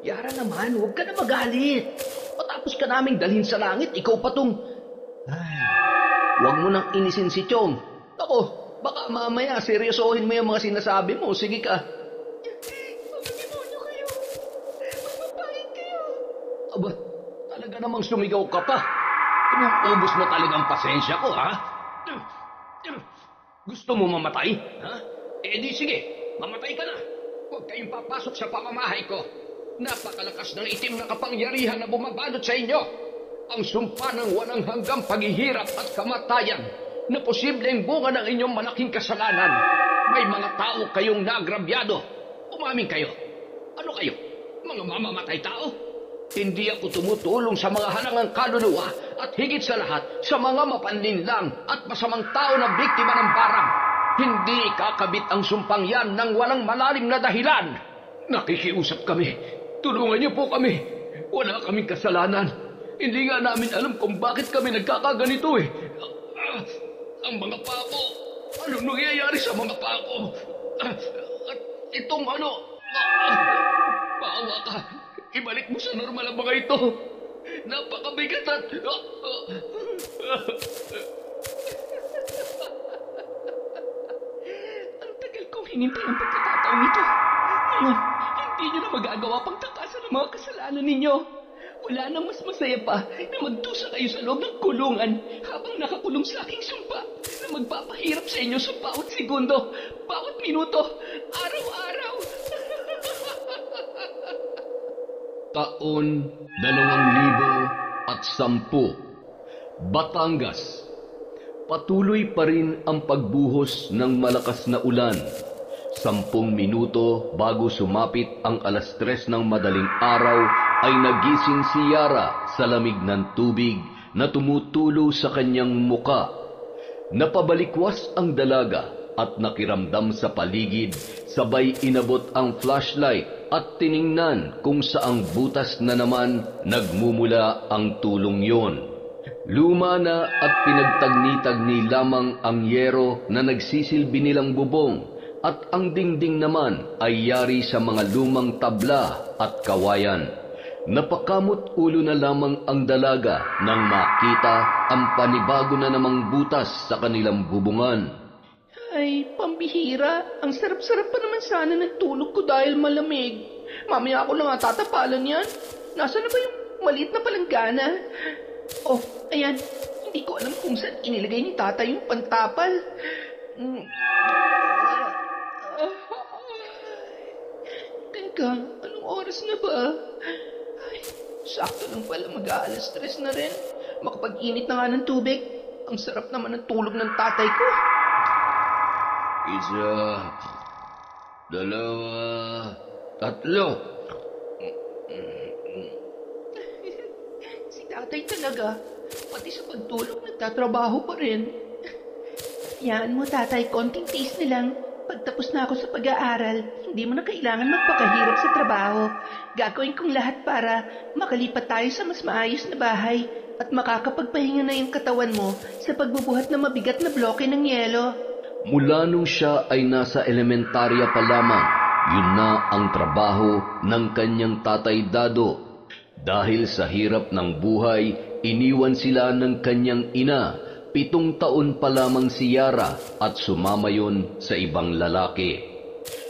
Yara naman, huwag ka na magalit. Matapos ka naming dalhin sa langit, ikaw pa tong... Ay, huwag mo nang inisin si Chong. Ako, baka mamaya seryosohin mo yung mga sinasabi mo. Sige ka. Mga demonyo kayo. Magpapahit kayo. Aba, talaga namang sumigaw ka pa. Inuubos mo talagang pasensya ko, ha? Gusto mo mamatay? Ha? Eh di sige, mamatay ka na. Huwag kayong papasok sa pamamahay ko. Napakalakas ng itim na kapangyarihan na bumabalot sa inyo. Ang sumpa ng walang hanggang paghihirap at kamatayan na posibleng bunga ng inyong malaking kasalanan. May mga tao kayong naagrabyado. Umamin kayo. Ano kayo? Mga mamamatay tao? Hindi ako tumutulong sa mga halangang kaluluwa at higit sa lahat sa mga mapanlinlang at masamang tao na biktima ng barang. Hindi kakabit ang sumpang yan ng walang malalim na dahilan. Nakikiusap kami. Tulungan niyo po kami. Wala kaming kasalanan. Hindi nga namin alam kung bakit kami nagkakaganito eh. Ang mga pako. Anong nangyayari sa mga pako? At itong ano... Maawa ka. Ibalik mo sa normal ang mga ito. Napakabigat at... Ang tagal kong hinintay ang pagkakataong ito. Ngayon, hindi nyo na magagawa pang takasan ang mga kasalanan ninyo. Wala nang mas masaya pa na magdusa kayo sa loob ng kulungan habang nakakulong sa aking sumpa na magpapahirap sa inyo sa bawat segundo, bawat minuto, araw-araw. Taon 2010, Batangas. Patuloy pa rin ang pagbuhos ng malakas na ulan. 10 minuto bago sumapit ang 3:00 ng madaling araw ay nagising si Yara sa lamig ng tubig na tumutulo sa kanyang muka. Napabalikwas ang dalaga at nakiramdam sa paligid, sabay inabot ang flashlight at tiningnan kung saang butas na naman nagmumula ang tulong yon. Luma na at pinagtagni-tagni lamang ang yero na nagsisilbi nilang bubong at ang dingding naman ay yari sa mga lumang tabla at kawayan. Napakamot ulo na lamang ang dalaga nang makita ang panibago na namang butas sa kanilang bubungan. Ay, pambihira. Ang sarap-sarap pa naman sana ng tulog ko dahil malamig. Mamaya ako lang tatapalan yan. Nasaan na ba yung maliit na palanggana? Oh, ayan. Hindi ko alam kung saan inilagay ni Tata yung pantapal. Teka, anong oras na ba? Ay, sakto lang pala mag-3 na rin. Makapag-init na nga ng tubig. Ang sarap naman ng tulog ng tatay ko. 1, 2, 3. Si tatay talaga. Pati sa pagtulog nagtatrabaho pa rin. Yan mo tatay, konting tiis na lang. Pagtapos na ako sa pag-aaral, hindi mo na kailangan magpakahirap sa trabaho. Gagawin kong lahat para makalipat tayo sa mas maayos na bahay at makakapagpahinga na yung katawan mo sa pagbubuhat ng mabigat na bloke ng yelo. Mula nung siya ay nasa elementarya pa lamang, yun na ang trabaho ng kanyang tatay Dado. Dahil sa hirap ng buhay, iniwan sila ng kanyang ina. 7 taon pa lamang si Yara at sumama yon sa ibang lalaki.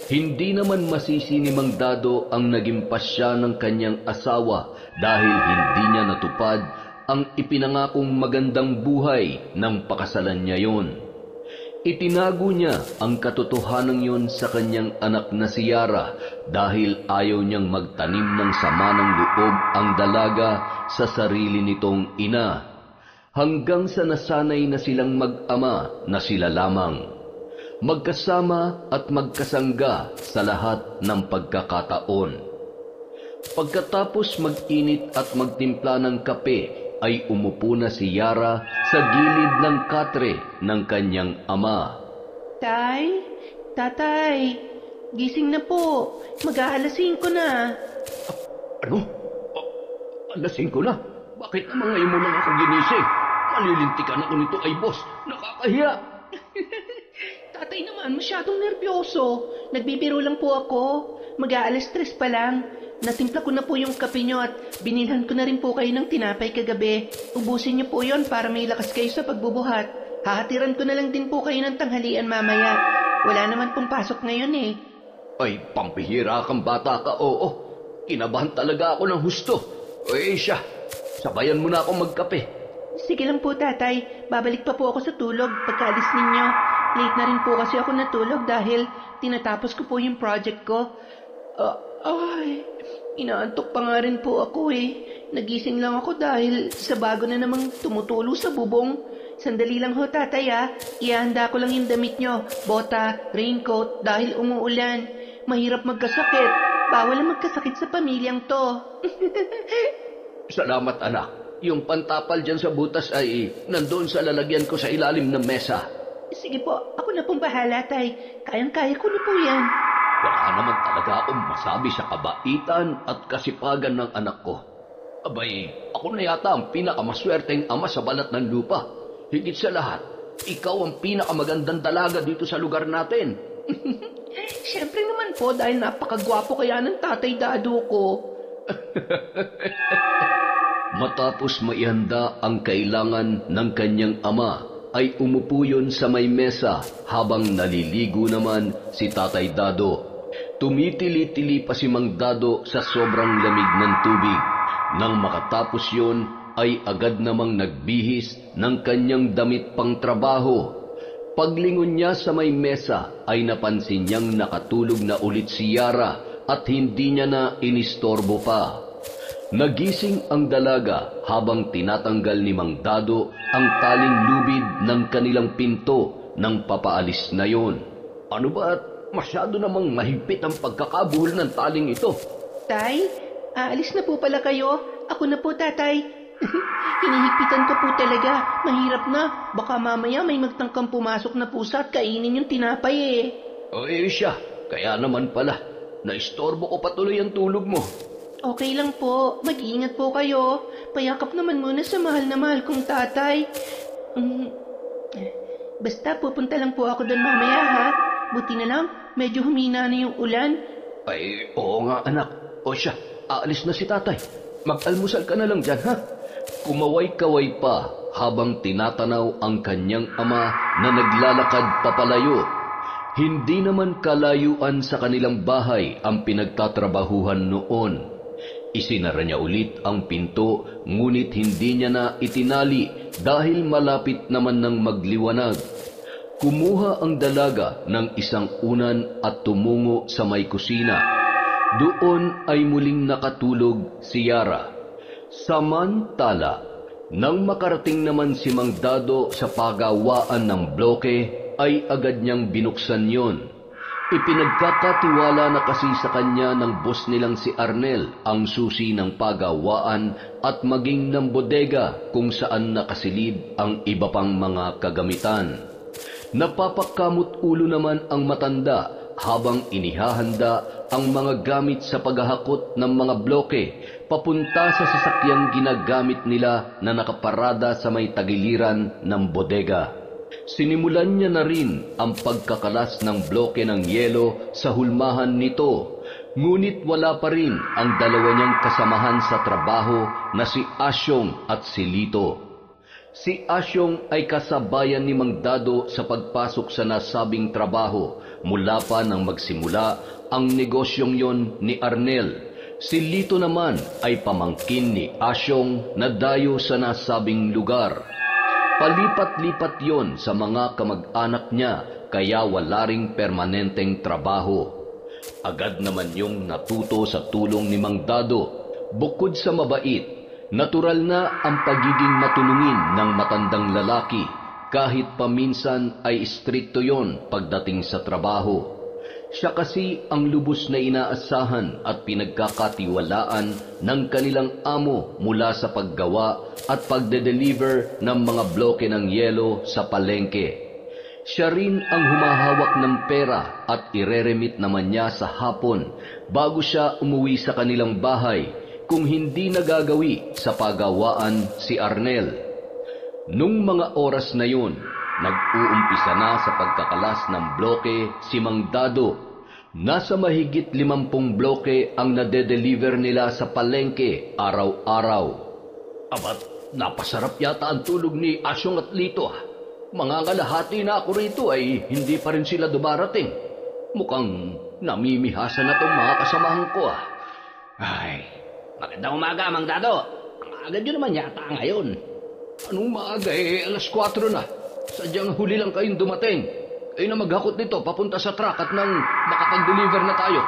Hindi naman masisi ni Mang Dado ang naging pasya ng kanyang asawa dahil hindi niya natupad ang ipinangakong magandang buhay ng pakasalan niya yon. Itinago niya ang katotohanan yon sa kanyang anak na si Yara dahil ayaw niyang magtanim ng sama ng loob ang dalaga sa sarili nitong ina. Hanggang sa nasanay na silang mag-ama na sila lamang. Magkasama at magkasangga sa lahat ng pagkakataon. Pagkatapos mag-init at magtimpla ng kape, ay umupo na si Yara sa gilid ng katre ng kanyang ama. Tay, tatay, gising na po. Mag-5 na. Ano? 5 na? Bakit naman ngayon mo lang ako ginising? Malilintikan ako nito ay boss. Nakakahiya. Tatay naman, masyadong nervyoso. Nagbibiro lang po ako. Mag-3 pa lang. Natimpla ko na po yung kape nyo at binilhan ko na rin po kayo ng tinapay kagabi. Ubusin nyo po yon para may lakas kayo sa pagbubuhat. Hahatiran ko na lang din po kayo ng tanghalian mamaya. Wala naman pong pasok ngayon eh. Ay, pampihira kang bata ka, oo. Kinabahan talaga ako ng husto. Eh siya, sabayan mo na ako magkape. Sige lang po tatay, babalik pa po ako sa tulog pagkaalis ninyo. Late na rin po kasi ako natulog dahil tinatapos ko po yung project ko. Inaantok pa nga rin po ako eh. Nagising lang ako dahil sa bago na namang tumutulo sa bubong. Sandali lang ho tatay ihanda ko lang yung damit nyo, bota, raincoat dahil umuulan. Mahirap magkasakit. Bawal ang magkasakit sa pamilyang to. Salamat anak. Yung pantapal dyan sa butas ay nandoon sa lalagyan ko sa ilalim ng mesa. Sige po, ako na pong bahala tay. Kayang-kaya ko na po yan. Wala naman talaga akong masabi sa kabaitan at kasipagan ng anak ko. Abay, ako na yata ang pinakamaswerteng ama sa balat ng lupa. Higit sa lahat, ikaw ang pinakamagandang dalaga dito sa lugar natin. Siyempre naman po dahil napakagwapo kaya ng tatay dado ko. Matapos maihanda ang kailangan ng kanyang ama, ay umupo yun sa may mesa habang naliligo naman si Tatay Dado. Tumitili-tili pa si Mang Dado sa sobrang lamig ng tubig. Nang makatapos yun, ay agad namang nagbihis ng kanyang damit pang trabaho. Paglingon niya sa may mesa ay napansin niyang nakatulog na ulit si Yara at hindi niya na inistorbo pa. Nagising ang dalaga habang tinatanggal ni Mang Dado ang taling lubid ng kanilang pinto nang papaalis na yon. Ano ba at masyado namang mahigpit ang pagkakabuhol ng taling ito? Tay, aalis na po pala kayo. Ako na po tatay. Hinihigpitan ko po talaga. Mahirap na. Baka mamaya may magtangkang pumasok na pusa at kainin yung tinapay eh. O siya, kaya naman pala. Naistorbo ko patuloy ang tulog mo. Okay lang po. Mag-iingat po kayo. Payakap naman muna sa mahal na mahal kong tatay. Basta pupunta lang po ako doon mamaya ha. Buti na lang, medyo humina na yung ulan. Ay, oo nga anak. O siya, aalis na si tatay. Mag-almusal ka na lang dyan ha. Kumaway-kaway pa habang tinatanaw ang kanyang ama na naglalakad papalayo. Hindi naman kalayuan sa kanilang bahay ang pinagtatrabahuhan noon. Isinara niya ulit ang pinto, ngunit hindi niya na itinali dahil malapit naman ng magliwanag. Kumuha ang dalaga ng isang unan at tumungo sa may kusina. Doon ay muling nakatulog si Yara. Samantala, nang makarating naman si Mang Dado sa pagawaan ng bloke, ay agad niyang binuksan yon. Ipinagkakatiwala na kasi sa kanya ng boss nilang si Arnel ang susi ng pagawaan at maging ng bodega kung saan nakasilid ang iba pang mga kagamitan. Napapakamot ulo naman ang matanda habang inihahanda ang mga gamit sa paghahakot ng mga bloke papunta sa sasakyang ginagamit nila na nakaparada sa may tagiliran ng bodega. Sinimulan niya na rin ang pagkakalas ng bloke ng yelo sa hulmahan nito, ngunit wala pa rin ang dalawa niyang kasamahan sa trabaho na si Asyong at si Lito. Si Asyong ay kasabayan ni Mang Dado sa pagpasok sa nasabing trabaho mula pa nang magsimula ang negosyong yon ni Arnel. Si Lito naman ay pamangkin ni Asyong na dayo sa nasabing lugar. Palipat-lipat yon sa mga kamag-anak niya kaya wala ring permanenteng trabaho. Agad naman yung natuto sa tulong ni Mang Dado. Bukod sa mabait, natural na ang pagiging matulungin ng matandang lalaki kahit paminsan ay istrikto yon pagdating sa trabaho. Siya kasi ang lubos na inaasahan at pinagkakatiwalaan ng kanilang amo mula sa paggawa at pagde-deliver ng mga bloke ng yelo sa palengke. Siya rin ang humahawak ng pera at ireremit naman niya sa hapon bago siya umuwi sa kanilang bahay kung hindi nagagawi sa pagawaan si Arnel. Nung mga oras na yun, nag-uumpisa na sa pagkakalas ng bloke si Mang Dado. Nasa mahigit 50 bloke ang nade-deliver nila sa palengke araw-araw. Abat, napasarap yata ang tulog ni Asyong at Lito. Mga kalahati na ako rito ay hindi pa rin sila dumarating. Mukhang namimihasan na tong mga kasamahan ko. Ay, magandang umaga, Mang Dado. Ang aga nyo naman yata ngayon. Anong maaga alas 4 na. Sadyang huli lang kayong dumating. Kayo na maghakot nito papunta sa truck at nang makapag-deliver na tayo.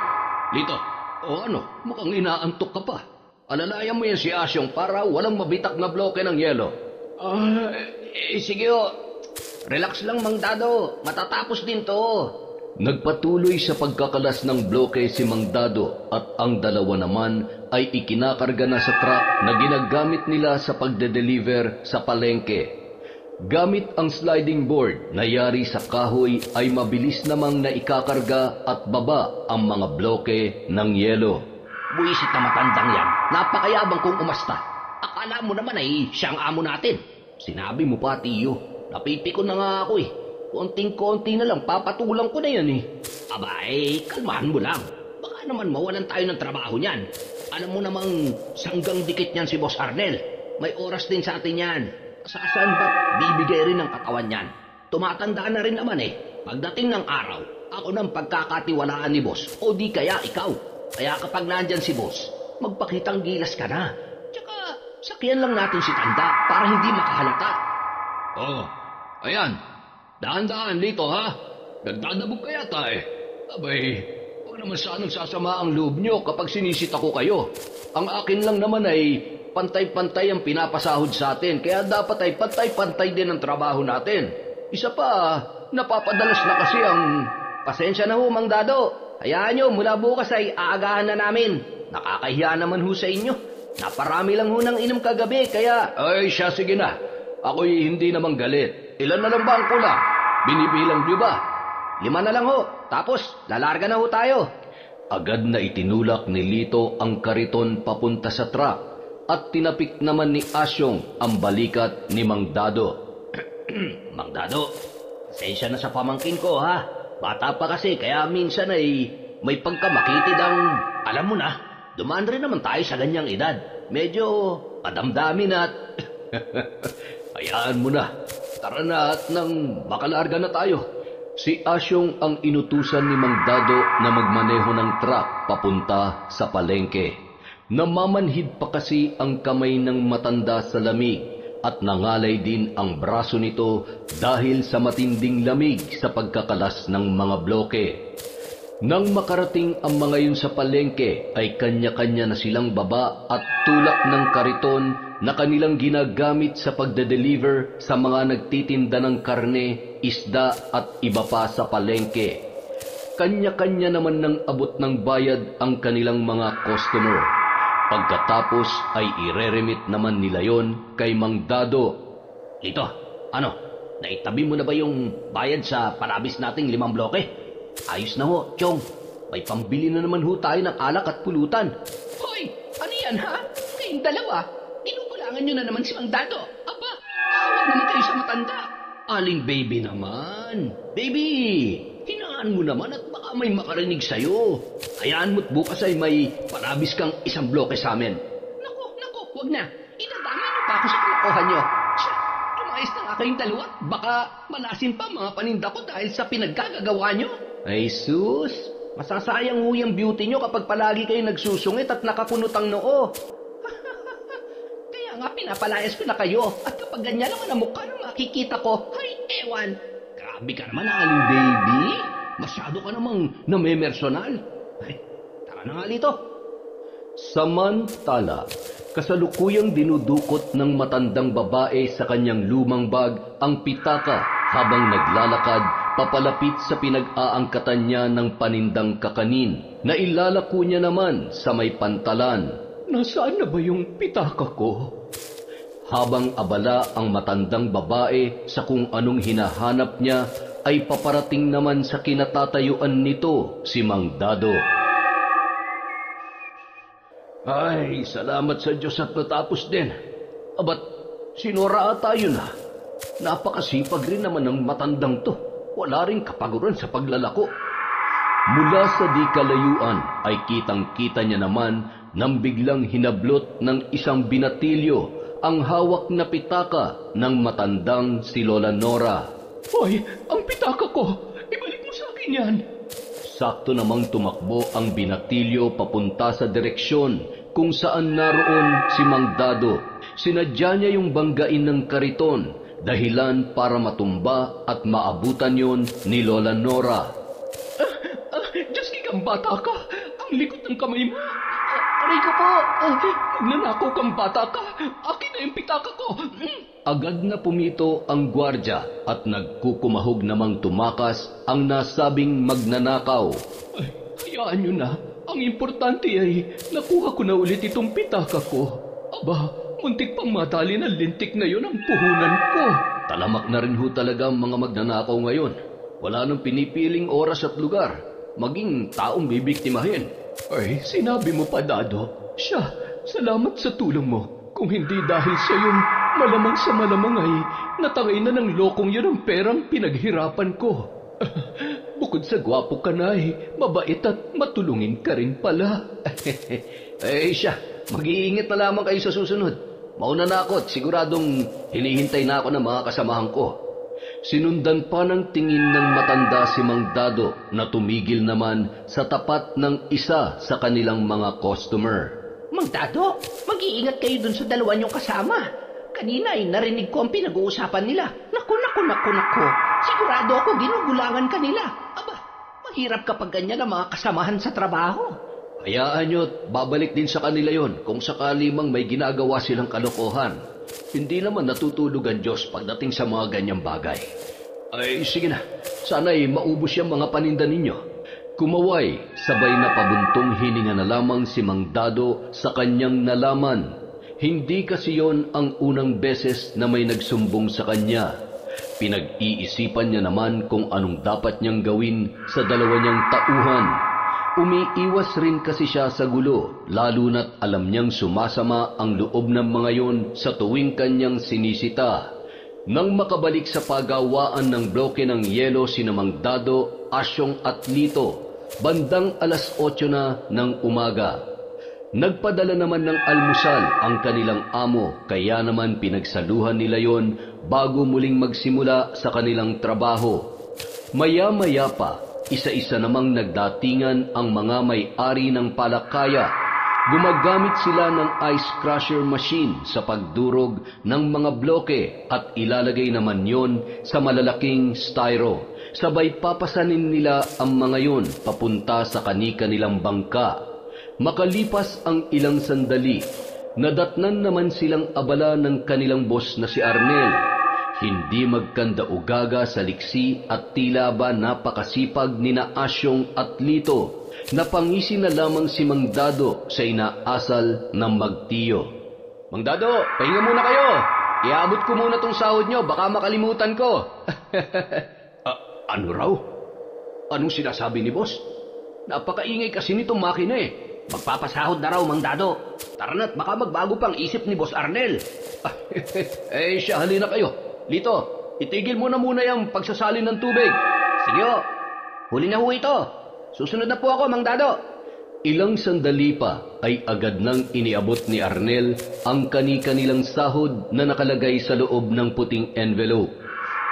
Lito, mukhang inaantok ka pa. Alalayan mo yan si Asyong para walang mabitak na bloke ng yelo. Sige ho. Relax lang, Mang Dado. Matatapos din to. Nagpatuloy sa pagkakalas ng bloke si Mang Dado at ang dalawa naman ay ikinakarga na sa truck na ginagamit nila sa pagde-deliver sa palengke. Gamit ang sliding board na yari sa kahoy ay mabilis namang naikakarga at baba ang mga bloke ng yelo. Buisit na matandang yan. Napakayabang kong umasta. Akala mo naman ay siyang amo natin. Sinabi mo pa, Tiyo. Napipikon na nga ako eh. Konting-konti na lang, papatulang ko na yan eh. Abay, kalmahan mo lang. Baka naman mawalan tayo ng trabaho niyan. Alam mo namang sanggang dikit niyan si Boss Arnel. May oras din sa atin yan. Saan ba't bibigay rin ng katawan niyan? Tumatanda na rin naman eh. Pagdating ng araw, ako nang pagkakatiwalaan ni Boss. O di kaya ikaw. Kaya kapag nandyan si Boss, magpakitang gilas ka na. Tsaka, sakyan lang natin si Tanda para hindi makahalata. Ayan. Dahan-dahan dito, ha? Nagdadabog ka yata eh. Abay, huwag naman sanang sasama ang loob nyo kapag sinisita ko kayo. Ang akin lang naman ay pantay-pantay ang pinapasahod sa atin, kaya dapat ay pantay-pantay din ang trabaho natin. Isa pa, napapadalas na kasi ang... Pasensya na ho, Mang Dado. Hayaan nyo, mula bukas ay aagahan na namin. Nakakahiya naman ho sa inyo. Naparami lang ho ng inom kagabi, kaya... Ay, siya, sige na. Ako'y hindi naman galit. Ilan na lang ba ang kulang? Binibilang niyo ba? 5 na lang ho. Tapos, lalarga na ho tayo. Agad na itinulak ni Lito ang kariton papunta sa truck at tinapik naman ni Asyong ang balikat ni Mang Dado. Mang Dado, pasensya na sa pamangkin ko ha. Bata pa kasi kaya minsan ay may pagkamakitid ang... Alam mo na, dumaan rin naman tayo sa ganyang edad. Medyo padamdamin at... Hayaan mo na. Tara na at nang makalarga na tayo. Si Asyong ang inutusan ni Mang Dado na magmaneho ng truck papunta sa palengke. Namamanhid pa kasi ang kamay ng matanda sa lamig at nangalay din ang braso nito dahil sa matinding lamig sa pagkakalas ng mga bloke. Nang makarating ang mga yun sa palengke ay kanya-kanya na silang baba at tulak ng kariton na kanilang ginagamit sa pagde-deliver sa mga nagtitinda ng karne, isda at iba pa sa palengke. Kanya-kanya naman ng abot ng bayad ang kanilang mga customer. Pagkatapos ay ireremit naman nila yon kay Mang Dado. Ito, naitabi mo na ba yung bayad sa palabis nating 5 bloke? Ayos na ho, Chong. May pambili na naman ho tayo ng alak at pulutan. Hoy, ano yan ha? Kayong dalawa, inukulangan nyo na naman si Mang Dado. Aba, awa naman kayo sa matanda. Aling baby naman. Baby, hinaan mo naman at baka may makarinig sa'yo. Hayaan mo't bukas ay may palabis kang 1 bloke sa amin. Naku, wag na. Idadamay nyo pa ako sa kalokohan nyo. Siya, lumayas na nga kayong dalawa. Baka malasin pa mga paninda ko dahil sa pinaggagawa nyo. Ay sus, masasayang ho yung beauty nyo kapag palagi kayo nagsusungit at nakakunot ang noo. Kaya nga pinapalayas ko na kayo. At kapag ganyan naman ang mukha na makikita ko, ay ewan. Grabe ka naman, Aling baby. Masyado ka namang namemersonal. Ay, tara na nga dito. Samantala, kasalukuyang dinudukot ng matandang babae sa kanyang lumang bag ang pitaka habang naglalakad papalapit sa pinag-aangkatan niya ng panindang kakanin na ilalako niya naman sa may pantalan. Nasaan na ba yung pitaka ko? Habang abala ang matandang babae sa kung anong hinahanap niya, ay paparating naman sa kinatatayuan nito si Mang Dado. Ay, salamat sa Diyos at natapos din. Abat, sinura tayo na. Napakasipag rin naman ng matandang to. Wala rin kapaguran sa paglalako. Mula sa di kalayuan ay kitang-kita niya naman nang biglang hinablot ng isang binatilyo ang hawak na pitaka ng matandang si Lola Nora. Hoy, ang pitaka ko! Ibalik mo sa akin yan! Sakto namang tumakbo ang binatilyo papunta sa direksyon kung saan naroon si Mang Dado. Sinadya niya yung banggain ng kariton, dahilan para matumba at maabutan yon ni Lola Nora. Diyos kang bata ka! Ang likot ng kamay mo! Aray ko po! Magnanakaw kang bata ka! Akin na yung pitaka ko! Agad na pumito ang gwardya at nagkukumahog namang tumakas ang nasabing magnanakaw. Ay, hayaan nyo na. Ang importante ay nakuha ko na ulit itong pitaka ko. Aba, muntik pang madali na lintik na yon ang puhunan ko. Talamak na rin ho talaga ang mga magnanakaw ngayon. Wala nang pinipiling oras at lugar, maging taong bibiktimahin. Ay, sinabi mo pa, Dado. Siya, salamat sa tulong mo. Kung hindi dahil sa yun, malamang sa malamang ay natangay na ng lokong yun ang perang pinaghirapan ko. Bukod sa gwapo ka na ay mabait at matulungin ka rin pala. Siya, mag-iingat na lamang kayo sa susunod. Mauna na ako at siguradong hinihintay na ako ng mga kasamahan ko. Sinundan pa ng tingin ng matanda si Mang Dado na tumigil naman sa tapat ng isa sa kanilang mga customer. Mang Dado, mag-iingat kayo dun sa dalawa niyong kasama. Kanina ay narinig ko ang pinag-uusapan nila. Naku. Sigurado ako ginugulangan ka nila. Aba, mahirap kapag ganyan ang mga kasamahan sa trabaho. Hayaan nyo't babalik din sa kanila yon kung sakali mang may ginagawa silang kalokohan. Hindi naman natutulog ang Diyos pagdating sa mga ganyang bagay. Ay, sige na. Sana'y maubos yung mga paninda ninyo. Kumaway, sabay na pabuntong hininga na lamang si Mang Dado sa kanyang nalaman. Hindi kasi yon ang unang beses na may nagsumbong sa kanya. Pinag-iisipan niya naman kung anong dapat niyang gawin sa dalawa niyang tauhan. Umiiwas rin kasi siya sa gulo, lalo na't alam niyang sumasama ang loob ng mga yon sa tuwing kanyang sinisita. Nang makabalik sa pagawaan ng bloke ng yelo sina Mang Dado, Asyong at Lito, bandang alas 8 na ng umaga. Nagpadala naman ng almusal ang kanilang amo, kaya naman pinagsaluhan nila yon bago muling magsimula sa kanilang trabaho. Maya-maya pa, isa-isa namang nagdatingan ang mga may-ari ng palakaya. Gumagamit sila ng ice crusher machine sa pagdurog ng mga bloke at ilalagay naman yon sa malalaking styro. Sabay papasanin nila ang mga yon papunta sa kani-kanilang bangka. Makalipas ang ilang sandali, nadatnan naman silang abala ng kanilang boss na si Arnel. Hindi magkanda-ugaga sa liksi at tila ba napakasipag ni na Asyong at Lito. Napangisi na lamang si Mang Dado sa inaasal ng magtiyo. Mang Dado, pahinga muna kayo. Iabot ko muna tong sahod nyo, baka makalimutan ko. Ano raw? Anong sinasabi ni boss? Napakaingay kasi nitong makina eh. Magpapasahod na raw, Mang Dado. Tara na't baka magbago pang isip ni Boss Arnel. Siya, halina kayo. Lito, itigil mo na muna yung pagsasali ng tubig. Sige ho, huli na ho ito. Susunod na po ako, Mang Dado. Ilang sandali pa ay agad nang iniabot ni Arnel ang kani-kanilang sahod na nakalagay sa loob ng puting envelope.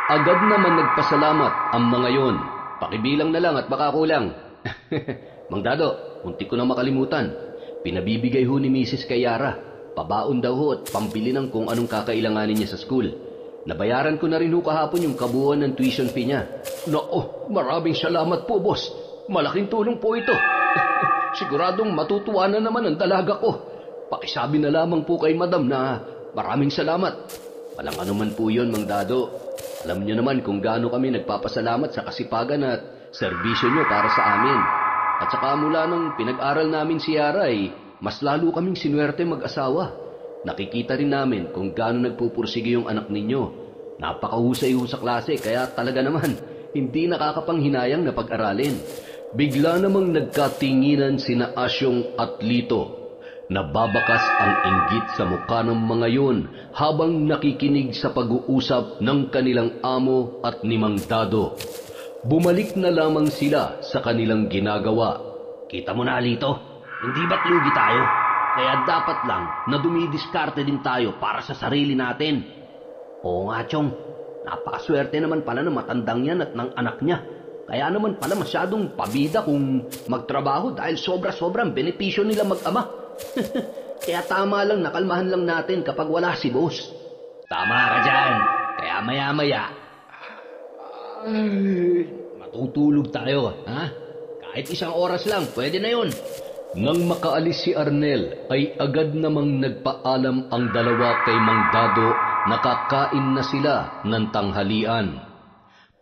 Agad naman nagpasalamat ang mga yon. Pakibilang na lang at baka kulang. Mang Dado, muntik ko na makalimutan. Pinabibigay ho ni Mrs. kay Yara. Pabaon daw ho at pambili ng kung anong kakailanganin niya sa school. Nabayaran ko na rin ho kahapon yung kabuuan ng tuition fee niya. Nako, maraming salamat po, boss. Malaking tulong po ito. Siguradong matutuwa na naman ang dalaga ko. Pakisabi na lamang po kay madam na maraming salamat. Walang anuman po yun, Mang Dado. Alam niyo naman kung gaano kami nagpapasalamat sa kasipagan at serbisyo niyo para sa amin. At saka mula nung pinag-aral namin si Yara ay mas lalo kaming sinuwerte mag-asawa. Nakikita rin namin kung gaano nagpupursige yung anak ninyo. Napakahusay ho sa klase kaya talaga naman hindi nakakapanghinayang na pag-aralin. Bigla namang nagkatinginan sina Asyong at Lito. Nababakas ang inggit sa mukha ng mga yon habang nakikinig sa pag-uusap ng kanilang amo at ni Mang Dado. Bumalik na lamang sila sa kanilang ginagawa. Kita mo na, Lito, hindi ba't lugi tayo? Kaya dapat lang na dumidiskarte din tayo para sa sarili natin. Oo nga, Chong. Napakaswerte naman pala ng matandang yan at ng anak niya. Kaya naman pala masyadong pabida kung magtrabaho dahil sobra-sobrang benepisyo nila mag-ama. Kaya tama lang nakalmahan lang natin kapag wala si boss. Tama ka dyan. Kaya maya-maya, matutulog tayo, ha? Kahit 1 oras lang, pwede na yun. Nang makaalis si Arnel, ay agad namang nagpaalam ang dalawa kay Mang Dado na kakain na sila ng tanghalian.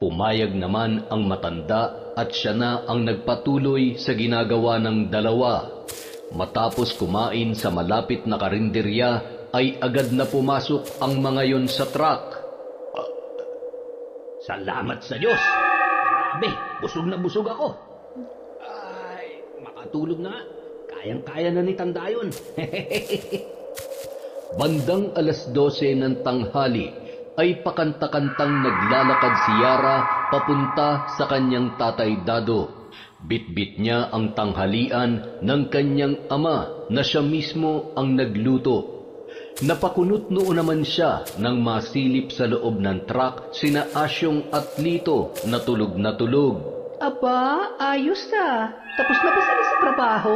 Pumayag naman ang matanda at siya na ang nagpatuloy sa ginagawa ng dalawa. Matapos kumain sa malapit na karinderya, ay agad na pumasok ang mga yon sa truck. Salamat sa Diyos. Grabe, busog na busog ako. Ay, makatulog na nga. Kayang-kaya na ni Tanda yun. Bandang 12:00 ng tanghali, ay pakanta-kantang naglalakad si Yara papunta sa kanyang tatay Dado. Bitbit niya ang tanghalian ng kanyang ama na siya mismo ang nagluto. Napakunot noon naman siya nang masilip sa loob ng truck sina Asyong at Lito na tulog na tulog. Aba, ayos ah. Tapos na ba sila sa trabaho?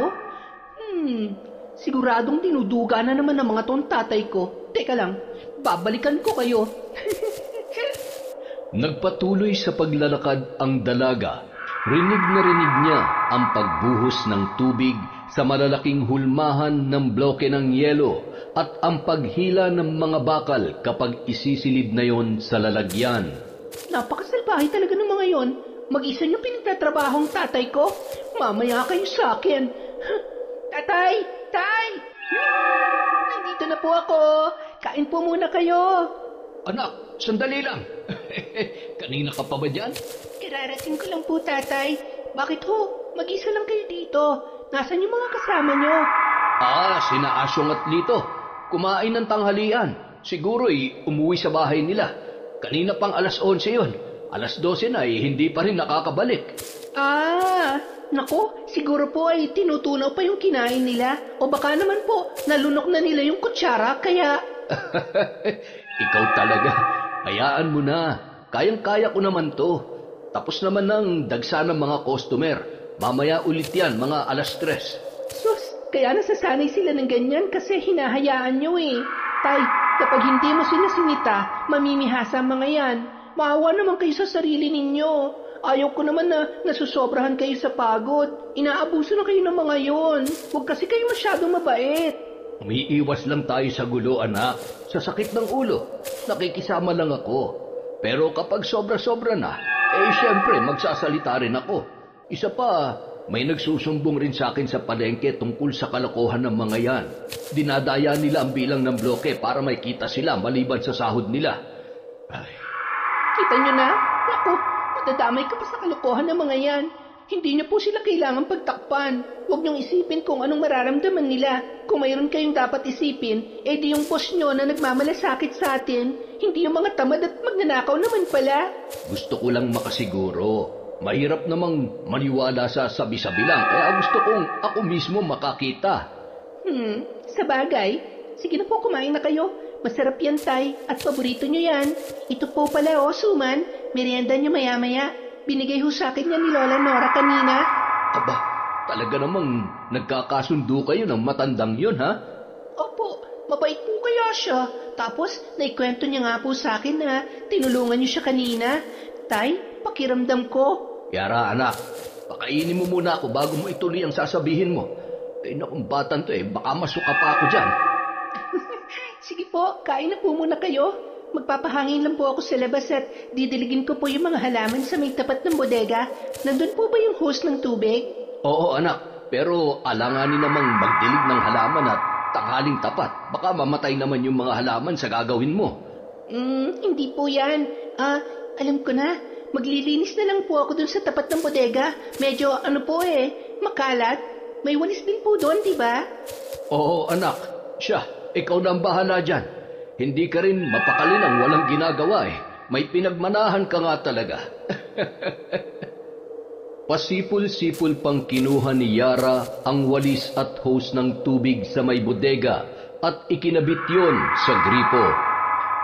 Siguradong dinuduga na naman ng mga tong tatay ko. Teka lang, babalikan ko kayo. Nagpatuloy sa paglalakad ang dalaga. Rinig na rinig niya ang pagbuhos ng tubig sa malalaking hulmahan ng bloke ng yelo at ang paghila ng mga bakal kapag isisilid na yon sa lalagyan. Napakasalbahe talaga ng mga yon. Mag-isa niyo pinagtatrabahong tatay ko. Mamaya kayo sa akin. Tatay! Tay! Nandito na po ako. Kain po muna kayo. Anak, sandali lang. Kanina ka pa ba dyan? Kararating ko lang po, tatay. Bakit ho? Mag-isa lang kayo dito. Nasaan yung mga kasama nyo? Sina Asyong at Lito. Kumain ng tanghalian. Siguro'y umuwi sa bahay nila. Kanina pang 11:00 yon. 12:00 na hindi pa rin nakakabalik. Naku, siguro po ay tinutunaw pa yung kinain nila. O baka naman po, nalunok na nila yung kutsara, kaya... Ikaw talaga. Hayaan mo na. Kayang-kaya ko naman to. Tapos naman ng dagsa ng mga customer. Mamaya ulit yan, mga 3:00. Sus, kaya nasasanay sila ng ganyan kasi hinahayaan nyo eh. Tay, kapag hindi mo sila sinita, mamimihasa ang mga yan. Maawa naman kayo sa sarili ninyo. Ayaw ko naman na nasusobrahan kayo sa pagod. Inaabuso na kayo ng mga yon. Huwag kasi kayo masyadong mabait. Umiiwas lang tayo sa gulo, anak. Sa sakit ng ulo, nakikisama lang ako. Pero kapag sobra-sobra na, syempre magsasalita rin ako. Isa pa, may nagsusumbong rin sa akin sa palengke tungkol sa kalokohan ng mga yan. Dinadaya nila ang bilang ng bloke para may kita sila maliban sa sahod nila. Kita nyo na? Naku, madadamay ka pa sa kalokohan ng mga yan. Hindi niyo po sila kailangan pagtakpan. Huwag niyong isipin kung anong mararamdaman nila. Kung mayroon kayong dapat isipin, di yung boss nyo na nagmamalasakit sa atin. Hindi yung mga tamad at magnanakaw naman pala. Gusto ko lang makasiguro. Mahirap namang maniwala sa sabi-sabi lang, kaya gusto kong ako mismo makakita. Sa bagay. Sige na po, kumain na kayo. Masarap yan, tay, at paborito nyo yan. Ito po pala, suman. Merienda nyo maya-maya. Binigay ho sa akin yan ni Lola Nora kanina. Aba, talaga namang nagkakasundo kayo ng matandang yun, ha? Opo, mabait po kaya siya. Tapos, naikwento niya nga po sa akin na tinulungan niyo siya kanina. Tay, pakiramdam ko. Yara, anak, pakainin mo muna ako bago mo ituloy ang sasabihin mo. Nakong batan to baka masuka pa ako dyan. Sige po, kain na po muna kayo. Magpapahangin lang po ako sa labas at didiligin ko po yung mga halaman sa may tapat ng bodega. Nandun po ba yung hose ng tubig? Oo, anak. Pero alanganin namang magdilig ng halaman at tanghaling tapat. Baka mamatay naman yung mga halaman sa gagawin mo. Hindi po yan. Alam ko na. Maglilinis na lang po ako dun sa tapat ng bodega. Medyo makalat. May walis din po doon, di ba? Oo, anak. Siya, ikaw na ang bahala dyan. Hindi ka rin mapakali ng walang ginagawa May pinagmanahan ka nga talaga. Pasipul-sipul pang kinuha ni Yara ang walis at hose ng tubig sa may bodega at ikinabit yon sa gripo.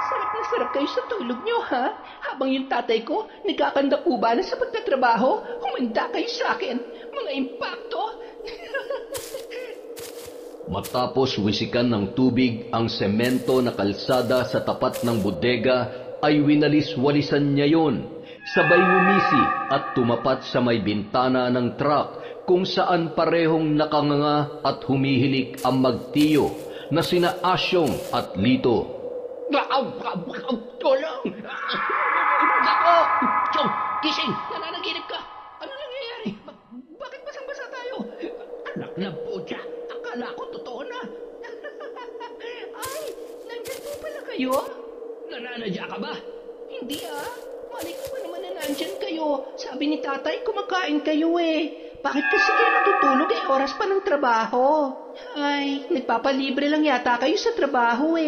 Sarap na sarap kayo sa tulog nyo, ha? Habang yung tatay ko, nagkakanda po ba na sa pagtatrabaho? Humanda kayo sa akin. Mga impacto. Matapos wisikan ng tubig ang semento na kalsada sa tapat ng bodega, ay winalis-walisan niya yon. Sabay ngumisi at tumapat sa may bintana ng truck kung saan parehong nakanganga at humihilik ang magtiyo na sina Asyong at Lito. Tulong! Nako! Chong, gising! Nananaginip ka! Ano nangyayari? Bakit basang-basa tayo? Anak na po siya! Akala ko totoo na! Ay, nandyan po pala kayo? Nananadya ka ba? Hindi Malay ko pa naman na nandyan kayo. Sabi ni tatay, kumakain kayo Bakit kasi kayo natutulog oras pa ng trabaho? Ay, nagpapalibre lang yata kayo sa trabaho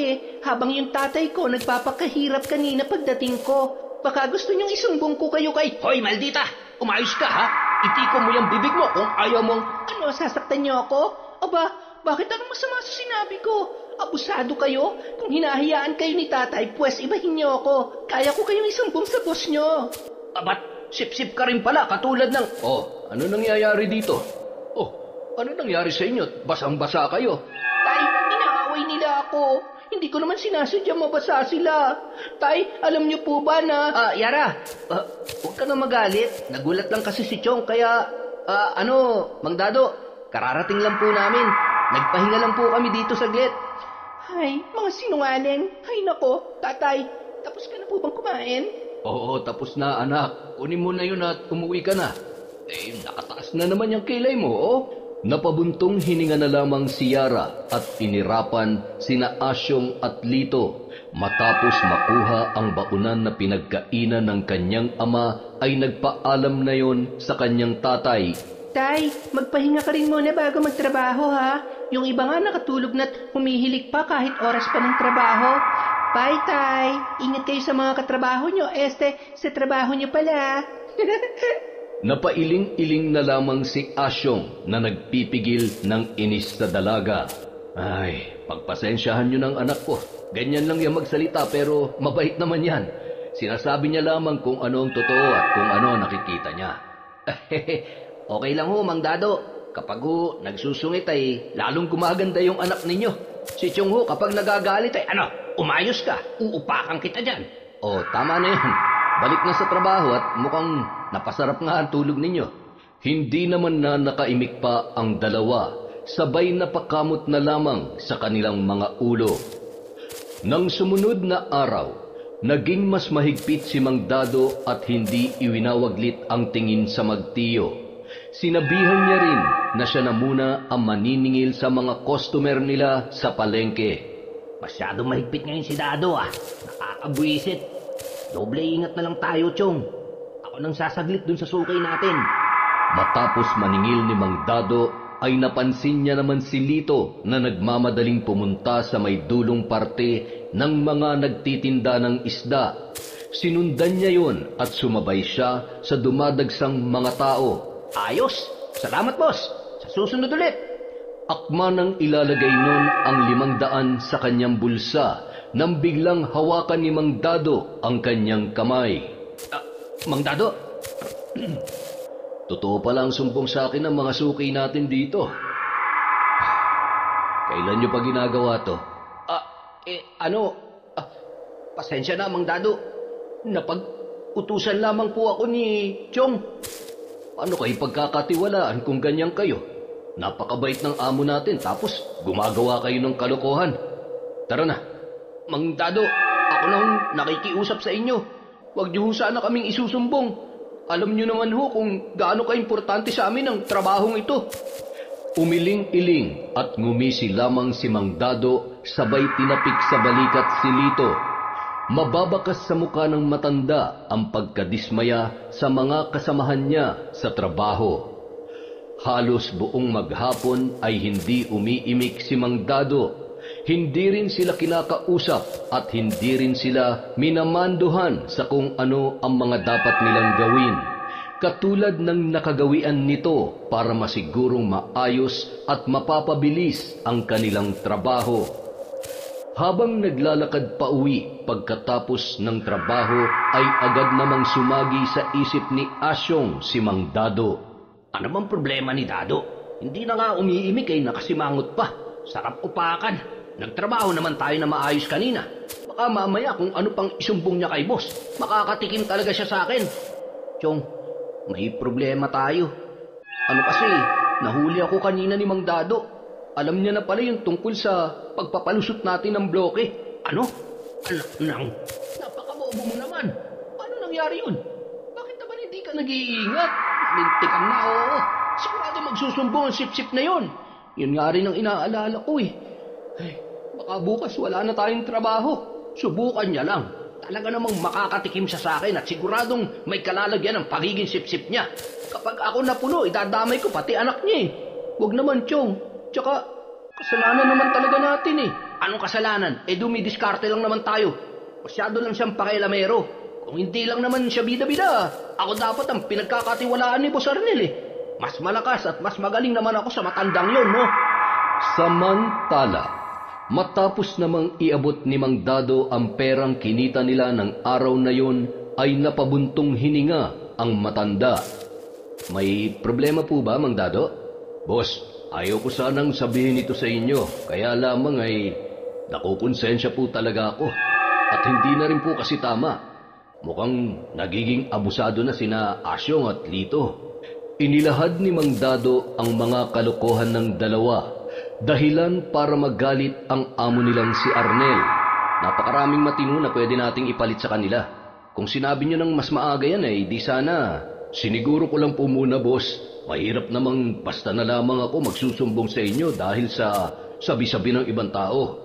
Habang yung tatay ko nagpapakahirap kanina pagdating ko. Baka gusto niyong isumbong ko kayo kay... Hoy, maldita! Umayos ka, ha? Itiko mo yung bibig mo kung ayaw mong... Ano, sasaktan niyo ako? Aba, bakit anong masama sa sinabi ko? Abusado kayo? Kung hinahayaan kayo ni tatay, pues ibahin niyo ako. Kaya ko kayong isumbong sa boss niyo. Abat, sip-sip ka rin pala, katulad ng... Oh, ano nangyayari dito? Oh, ano nangyari sa inyo? Basang-basa kayo. Tay, inaaway nila ako. Hindi ko naman sinasadya mabasa sila. Tay, alam niyo po ba na... Yara, huwag ka na magalit. Nagulat lang kasi si Chong, kaya... Mang Dado, kararating lang po namin. Nagpahinga lang po kami dito saglit. Ay, mga sinungaling. Ay nako, tatay, tapos ka na po bang kumain? Oo, tapos na anak. Kunin mo na yun at umuwi ka na. Nakataas na naman yung kilay mo, Napabuntong hininga na lamang si Yara at inirapan sina Asyong at Lito. Matapos makuha ang baunan na pinagkainan ng kanyang ama, ay nagpaalam na yon sa kanyang tatay. Tay, magpahinga ka rin muna bago magtrabaho, ha? Yung iba nga nakatulog na't humihilik pa kahit oras pa ng trabaho. Bye, Tay. Ingat kayo sa mga katrabaho nyo. Sa trabaho nyo pala. Napailing-iling na lamang si Asyong na nagpipigil ng inis sa dalaga. Ay, pagpasensyahan nyo ng anak ko. Ganyan lang yung magsalita pero mabait naman yan. Sinasabi niya lamang kung ano ang totoo at kung ano nakikita niya. Okay lang Mang Dado. Kapag nagsusungit ay lalong gumaganda yung anak ninyo. Si Chong kapag nagagalit ay umayos ka. Uupakan kita dyan. Tama na yan. Balik na sa trabaho at mukhang napasarap nga ang tulog ninyo. Hindi naman na nakaimik pa ang dalawa. Sabay napakamot na lamang sa kanilang mga ulo. Nang sumunod na araw, naging mas mahigpit si Mang Dado at hindi iwinawaglit ang tingin sa magtiyo. Sinabihan niya rin na siya na muna ang maniningil sa mga customer nila sa palengke. Masyado mahigpit ngayon si Dado Nakakabwisit. Doble ingat na lang tayo, Chong. Ako nang sasaglit dun sa sukay natin. Matapos maningil ni Mang Dado, ay napansin niya naman si Lito na nagmamadaling pumunta sa may dulong parte ng mga nagtitinda ng isda. Sinundan niya yon at sumabay siya sa dumadagsang mga tao. Ayos! Salamat, boss! Sa susunod ulit! Akma nang ilalagay nun ang 500 sa kanyang bulsa nang biglang hawakan ni Mang Dado ang kanyang kamay. Mang Dado? Totoo pala ang sumbong sa akin ng mga suki natin dito. Kailan niyo pa ginagawa to? Pasensya na, Mang Dado. Napag-utusan lamang po ako ni Chong. Paano kayo pagkakatiwalaan kung ganyan kayo? Napakabait ng amo natin tapos gumagawa kayo ng kalokohan. Tara na. Mang Dado, ako nang nakikiusap sa inyo. Huwag niyo sana kaming isusumbong. Alam niyo naman kung gaano ka-importante sa amin ang trabahong ito. Umiling-iling at ngumisi lamang si Mang Dado, sabay tinapik sa balikat si Lito. Mababakas sa mukha ng matanda ang pagkadismaya sa mga kasamahan niya sa trabaho. Halos buong maghapon ay hindi umiimik si Mang Dado. Hindi rin sila kinakausap at hindi rin sila minamanduhan sa kung ano ang mga dapat nilang gawin. Katulad ng nakagawian nito para masigurong maayos at mapapabilis ang kanilang trabaho. Habang naglalakad pa uwi pagkatapos ng trabaho ay agad namang sumagi sa isip ni Asyong si Mang Dado. Ano bang problema ni Dado? Hindi na nga umiimik ay nakasimangot pa. Sarap upakan. Nagtrabaho naman tayo na maayos kanina. Baka mamaya kung ano pang isumbong niya kay boss, makakatikim talaga siya sa akin. Chong, may problema tayo. Ano kasi, nahuli ako kanina ni Mang Dado. Alam niya na pala yung tungkol sa pagpapalusot natin ng bloke. Ano? Napakabobo mo naman. Paano nangyari yun? Bakit naman hindi ka nag-iingat? Lintikan na, oo. Sigurado magsusumbong ang sip-sip na yun. Yun nga rin ang inaalala ko eh. Ay, baka bukas wala na tayong trabaho. Subukan niya lang. Talaga namang makakatikim siya sa akin at siguradong may kalalagyan ng pagiging sip-sip niya. Kapag ako napuno, idadamay ko pati anak niya eh. Huwag naman, Chong. Tsaka, kasalanan naman talaga natin eh. Anong kasalanan? Dumidiskarte lang naman tayo. Masyado lang siyang pakialamero. Kung hindi lang naman siya bida-bida, ako dapat ang pinagkakatiwalaan ni Boss Arnel eh. Mas malakas at mas magaling naman ako sa matandang yun, no? Samantala, matapos namang iabot ni Mang Dado ang perang kinita nila ng araw na yon, ay napabuntong hininga ang matanda. May problema po ba, Mang Dado? Boss, ayaw ko sanang sabihin ito sa inyo, kaya lamang ay nakukonsensya po talaga ako. At hindi na rin po kasi tama. Mukhang nagiging abusado na sina Asyong at Lito. Inilahad ni Mang Dado ang mga kalokohan ng dalawa, dahilan para magalit ang amo nilang si Arnel. Napakaraming matino na pwede nating ipalit sa kanila. Kung sinabi nyo ng mas maaga yan ay di sana. Siniguro ko lang po muna, boss. Mahirap namang basta na lamang ako magsusumbong sa inyo dahil sa sabi-sabi ng ibang tao.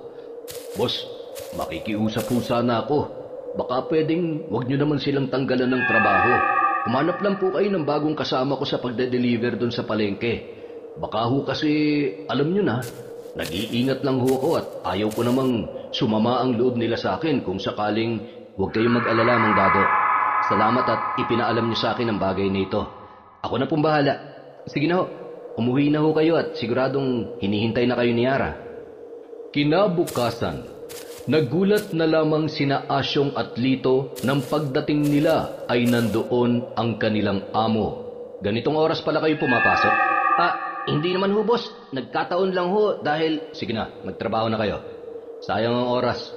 Boss, makikiusap po sana ako. Baka pwedeng wag nyo naman silang tanggalan ng trabaho. Humanap lang po kayo ng bagong kasama ko sa pagde-deliver doon sa palengke. Baka ho kasi, alam nyo na, nag-iingat lang ho ako at ayaw ko namang sumama ang loob nila sa akin kung sakaling huwag kayong mag-alala, Mang Dado. Salamat at ipinaalam nyo sa akin ang bagay nito. Ako na pong bahala. Sige na ho, umuwi na ho kayo at siguradong hinihintay na kayo ni Yara. Kinabukasan, nagulat na lamang sina Asyong at Lito nang pagdating nila ay nandoon ang kanilang amo. Ganitong oras pala kayo pumapasok? Hindi naman ho, boss. Nagkataon lang ho dahil... Sige na, magtrabaho na kayo. Sayang ang oras.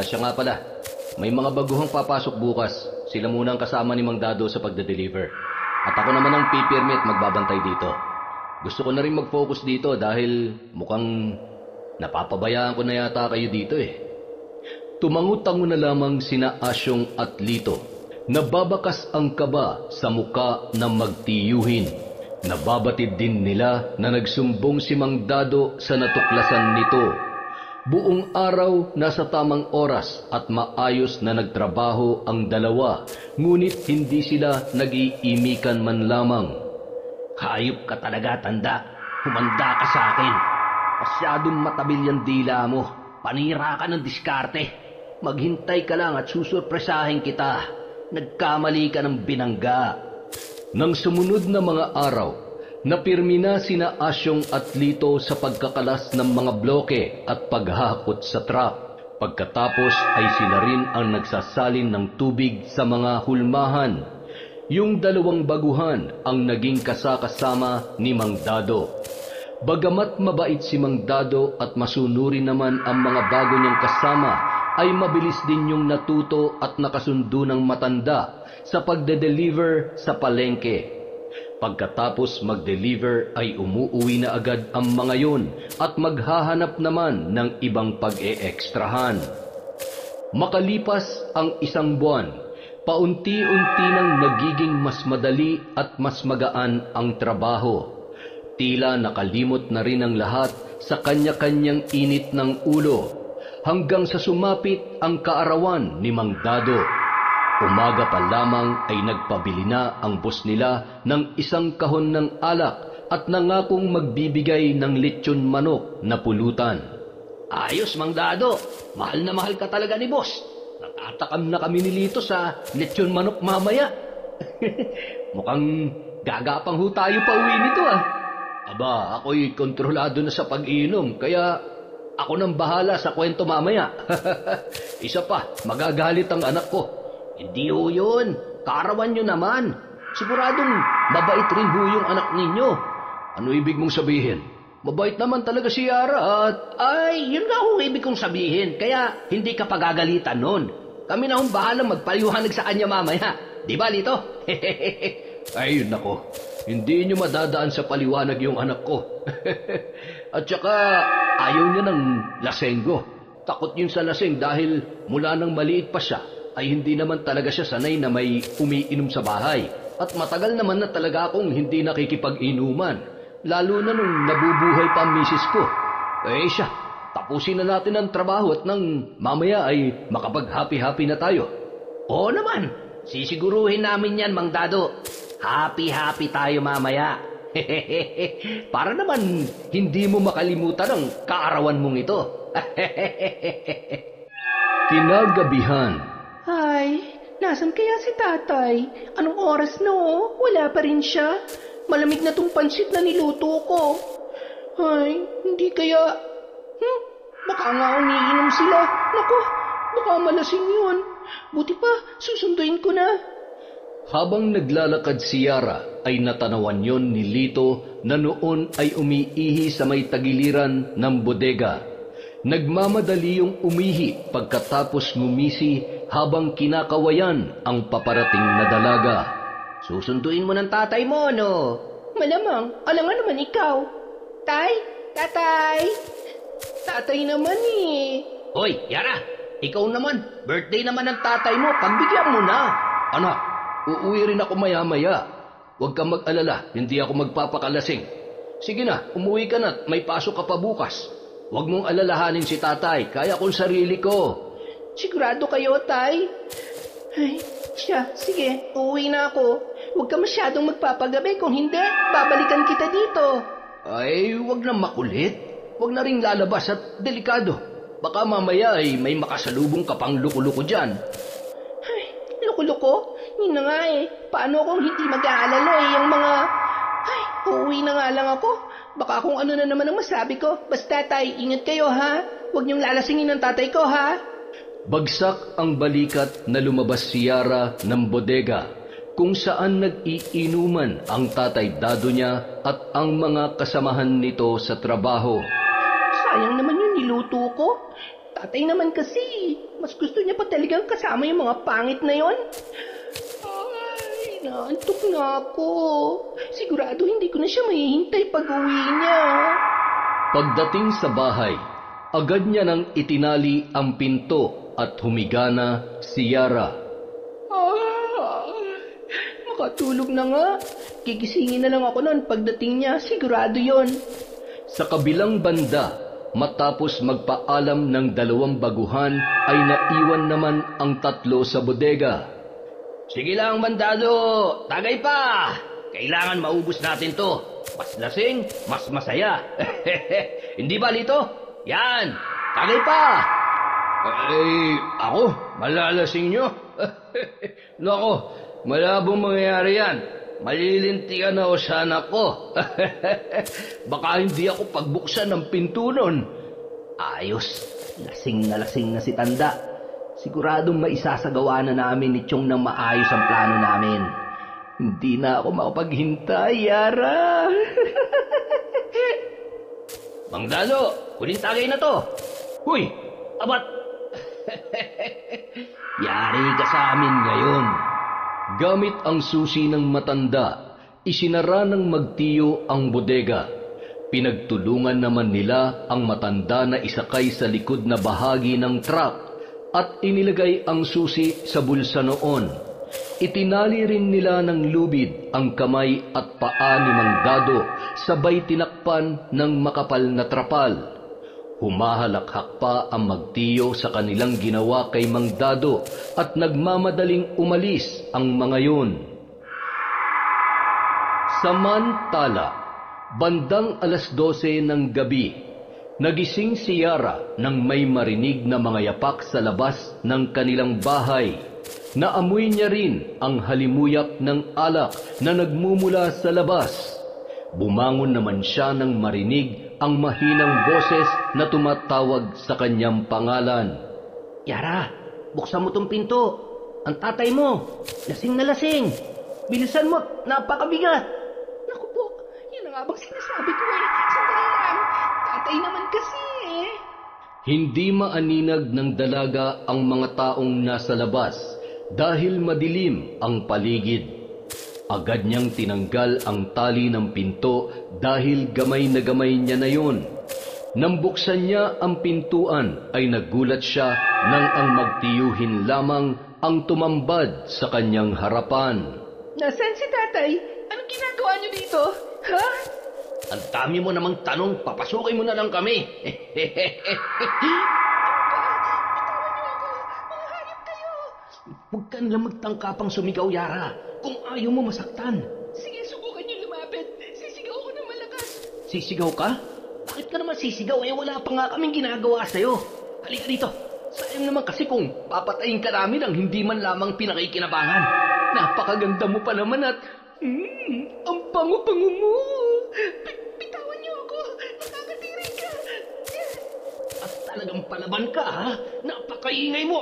Siya nga pala, may mga baguhang papasok bukas. Sila muna ang kasama ni Mang Dado sa pagde-deliver. At ako naman ang pipirmi at magbabantay dito. Gusto ko na rin mag-focus dito dahil mukhang napapabayaan ko na yata kayo dito eh. Tumangutango na lamang sina Asyong at Lito. Nababakas ang kaba sa muka ng magtiyuhin. Nababatid din nila na nagsumbong si Mang Dado sa natuklasan nito. Buong araw nasa tamang oras at maayos na nagtrabaho ang dalawa, ngunit hindi sila nag-iimikan man lamang. Hayop ka talaga, tanda. Humanda ka sa akin. Masyadong matabil yung dila mo. Panira ka ng diskarte. Maghintay ka lang at susurpresahin kita. Nagkamali ka ng binangga. Nang sumunod na mga araw, napirmi na sina Asyong at Lito sa pagkakalas ng mga bloke at paghahakot sa truck. Pagkatapos ay sila rin ang nagsasalin ng tubig sa mga hulmahan. Yung dalawang baguhan ang naging kasakasama ni Mang Dado. Bagamat mabait si Mang Dado at masunuri naman ang mga bago niyang kasama, ay mabilis din yung natuto at nakasundo ng matanda sa pagde-deliver sa palengke. Pagkatapos mag-deliver ay umuuwi na agad ang mga yon at maghahanap naman ng ibang pag-e-ekstrahan. Makalipas ang isang buwan, paunti-unti nang nagiging mas madali at mas magaan ang trabaho. Tila nakalimot na rin ang lahat sa kanya-kanyang init ng ulo hanggang sa sumapit ang kaarawan ni Mang Dado. Umaga pa lamang ay nagpabili na ang boss nila ng isang kahon ng alak at nangakong magbibigay ng lechon manok na pulutan. Ayos, Mang Dado. Mahal na mahal ka talaga ni boss. Natatakam na kami ni Lito sa lechon manok mamaya. Mukhang gagapang ho tayo pa uwi nito ah. Aba, ako'y kontrolado na sa pag-inom, kaya ako nang bahala sa kwento mamaya. Isa pa, magagalit ang anak ko. Hindi ho yun. Kaarawan nyo naman. Siguradong mabait rin ho yung anak ninyo. Ano ibig mong sabihin? Mabait naman talaga si Yara at... Ay, yun nga ho ibig kong sabihin. Kaya hindi ka pagagalitan nun. Kami na hong bahala magpaliwanag sa kanya mamaya. Di ba, Lito? Ay, nako. Hindi nyo madadaan sa paliwanag yung anak ko. At saka, ayaw niya ng lasenggo. Takot yun sa laseng dahil mula nang maliit pa siya, ay hindi naman talaga siya sanay na may umiinom sa bahay. At matagal naman na talaga akong hindi nakikipag-inuman. Lalo na nung nabubuhay pa ang misis ko. Eh siya, tapusin na natin ang trabaho at nang mamaya ay makapag-happy-happy na tayo. Oo naman, sisiguruhin namin yan, Mang Dado. Happy-happy tayo mamaya. Para naman hindi mo makalimutan ang kaarawan mong ito. Kinagabihan. Ay, nasan kaya si tatay? Anong oras no? Wala pa rin siya. Malamig na tong pansit na niluto ko. Ay, hindi kaya... baka nga umiinom sila. Naku, baka malasing yun. Buti pa, susunduin ko na. Habang naglalakad si Yara, ay natanawan yon ni Lito na noon ay umiihi sa may tagiliran ng bodega. Nagmamadali yung umihi pagkatapos ngumisi habang kinakawayan ang paparating na dalaga. Susunduin mo ng tatay mo, no? Malamang, alangan naman ikaw. Tay, tatay. Tatay naman eh. Hoy, Yara, ikaw naman. Birthday naman ng tatay mo. Pagbigyan mo na. Anak, uuwi rin ako maya-maya. Huwag kang mag-alala, hindi ako magpapakalasing. Sige na, umuwi ka na at may pasok ka pa bukas. Huwag mong alalahanin si tatay, kaya kong sarili ko. Sigurado kayo, tay? Ay, siya, sige, uuwi na ako. Huwag ka masyadong magpapagabi, kung hindi, babalikan kita dito. Ay, huwag na makulit. Huwag na rin lalabas at delikado. Baka mamaya ay may makasalubong ka pang luko-luko dyan. Ay, luko-luko? Yun na nga eh. Paano kung hindi mag-aalala eh, yung mga... Ay, uuwi na nga lang ako. Baka kung ano na naman ang masabi ko. Basta tay, ingat kayo ha. Huwag niyong lalasingin ng tatay ko ha. Bagsak ang balikat na lumabas si Yara ng bodega kung saan nag-iinuman ang tatay Dado niya at ang mga kasamahan nito sa trabaho. Sayang naman yung niluto ko. Tatay naman kasi, mas gusto niya pa talagang kasama yung mga pangit na yon. Ay, naantok na ako. Sigurado hindi ko na siya mahihintay pag-uwi niya. Pagdating sa bahay, agad niya nang itinali ang pinto at humiga na si Yara. Makatulog na nga. Gigisingin na lang ako noon pagdating niya. Sigurado yon. Sa kabilang banda, matapos magpaalam ng dalawang baguhan, ay naiwan naman ang tatlo sa bodega. Sige lang, Mandado. Tagay pa. Kailangan maubos natin to. Mas lasing, mas masaya. Hindi ba, Lito? Yan. Tagay pa. Ay, ako? Malalasing nyo? Nako, malabong mangyayari yan. Malilintikan na o sa anak ko. Baka hindi ako pagbuksan ng pinto nun. Ayos. Lasing na si Tanda. Siguradong maisasagawa na namin ni Chong ng maayos ang plano namin. Hindi na ako makapaghintay, Yara. Mang Dado, kunin tagay na to. Huy, abat. Yari ka sa amin ngayon. Gamit ang susi ng matanda, isinara ng magtiyo ang bodega. Pinagtulungan naman nila ang matanda na isakay sa likod na bahagi ng truck at inilagay ang susi sa bulsa noon. Itinali rin nila ng lubid ang kamay at paa ni Mang Dado, sabay tinakpan ng makapal na trapal. Humahalakhak pa ang magtiyo sa kanilang ginawa kay Mang Dado at nagmamadaling umalis ang mga yun. Samantala, bandang 12:00 ng gabi, Nagising si Yara nang may marinig na mga yapak sa labas ng kanilang bahay. Naamoy niya rin ang halimuyak ng alak na nagmumula sa labas. Bumangon naman siya nang marinig ang mahinang boses na tumatawag sa kanyang pangalan. Yara, buksan mo tong pinto. Ang tatay mo, lasing na lasing. Bilisan mo, napakabigat. Naku po, yun ang abang sinasabi ko eh. Sandali lang, tatay naman kasi eh. Hindi maaninag ng dalaga ang mga taong nasa labas dahil madilim ang paligid. Agad niyang tinanggal ang tali ng pinto dahil gamay na gamay niya na yun. Nang buksan niya ang pintuan ay nagulat siya nang ang magtiyuhin lamang ang tumambad sa kanyang harapan. Nasaan si tatay? Anong ginagawa niyo dito? Ha? Ang dami mo namang tanong, papasukin mo na lang kami. Huwag ka nalang magtangkapang sumigaw, Yara. Kung ayaw mo masaktan. Sige, subukan niyo lumapit. Sisigaw ko na malakas. Sisigaw ka? Bakit ka naman sisigaw? Wala pa nga kaming ginagawa sa'yo. Halika dito. Sayang naman kasi kung papatayin ka namin ang hindi man lamang pinakikinabangan. Napakaganda mo pa naman at... ang pango-pango mo. Bitawan niyo ako. Nakakatirig ka. At talagang palaban ka, ha? Napakaingay mo.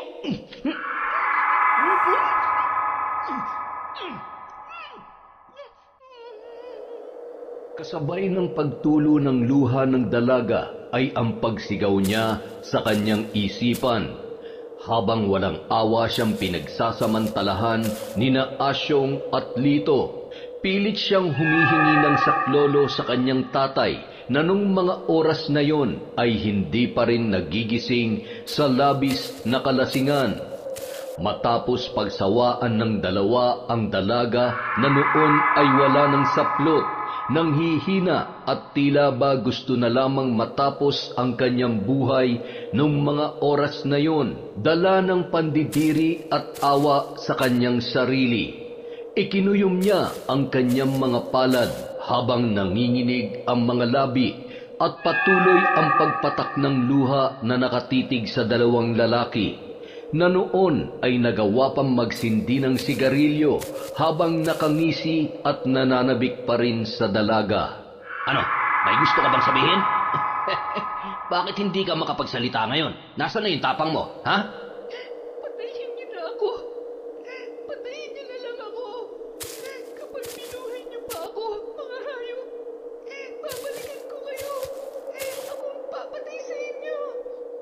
Kasabay ng pagtulo ng luha ng dalaga ay ang pagsigaw niya sa kanyang isipan. Habang walang awa siyang pinagsasamantalahan nina Asyong at Lito, pilit siyang humihingi ng saklolo sa kanyang tatay na nung mga oras na yon ay hindi pa rin nagigising sa labis na kalasingan. Matapos pagsawaan ng dalawa ang dalaga na noon ay wala ng saplot, nang hihina at tila ba gusto na lamang matapos ang kanyang buhay nung mga oras na yon, dala ng pandidiri at awa sa kanyang sarili. Ikinuyom niya ang kanyang mga palad habang nanginginig ang mga labi at patuloy ang pagpatak ng luha na nakatitig sa dalawang lalaki na noon ay nagawa pang magsindi ng sigarilyo habang nakangisi at nananabik pa rin sa dalaga. Ano? May gusto ka bang sabihin? Bakit hindi ka makapagsalita ngayon? Nasaan na yung tapang mo, ha? Patayin niyo na ako. Patayin niyo na lang ako. Kapag binuhay niyo pa ako, mga hayop, babalikan ko kayo. Akong papatay sa inyo.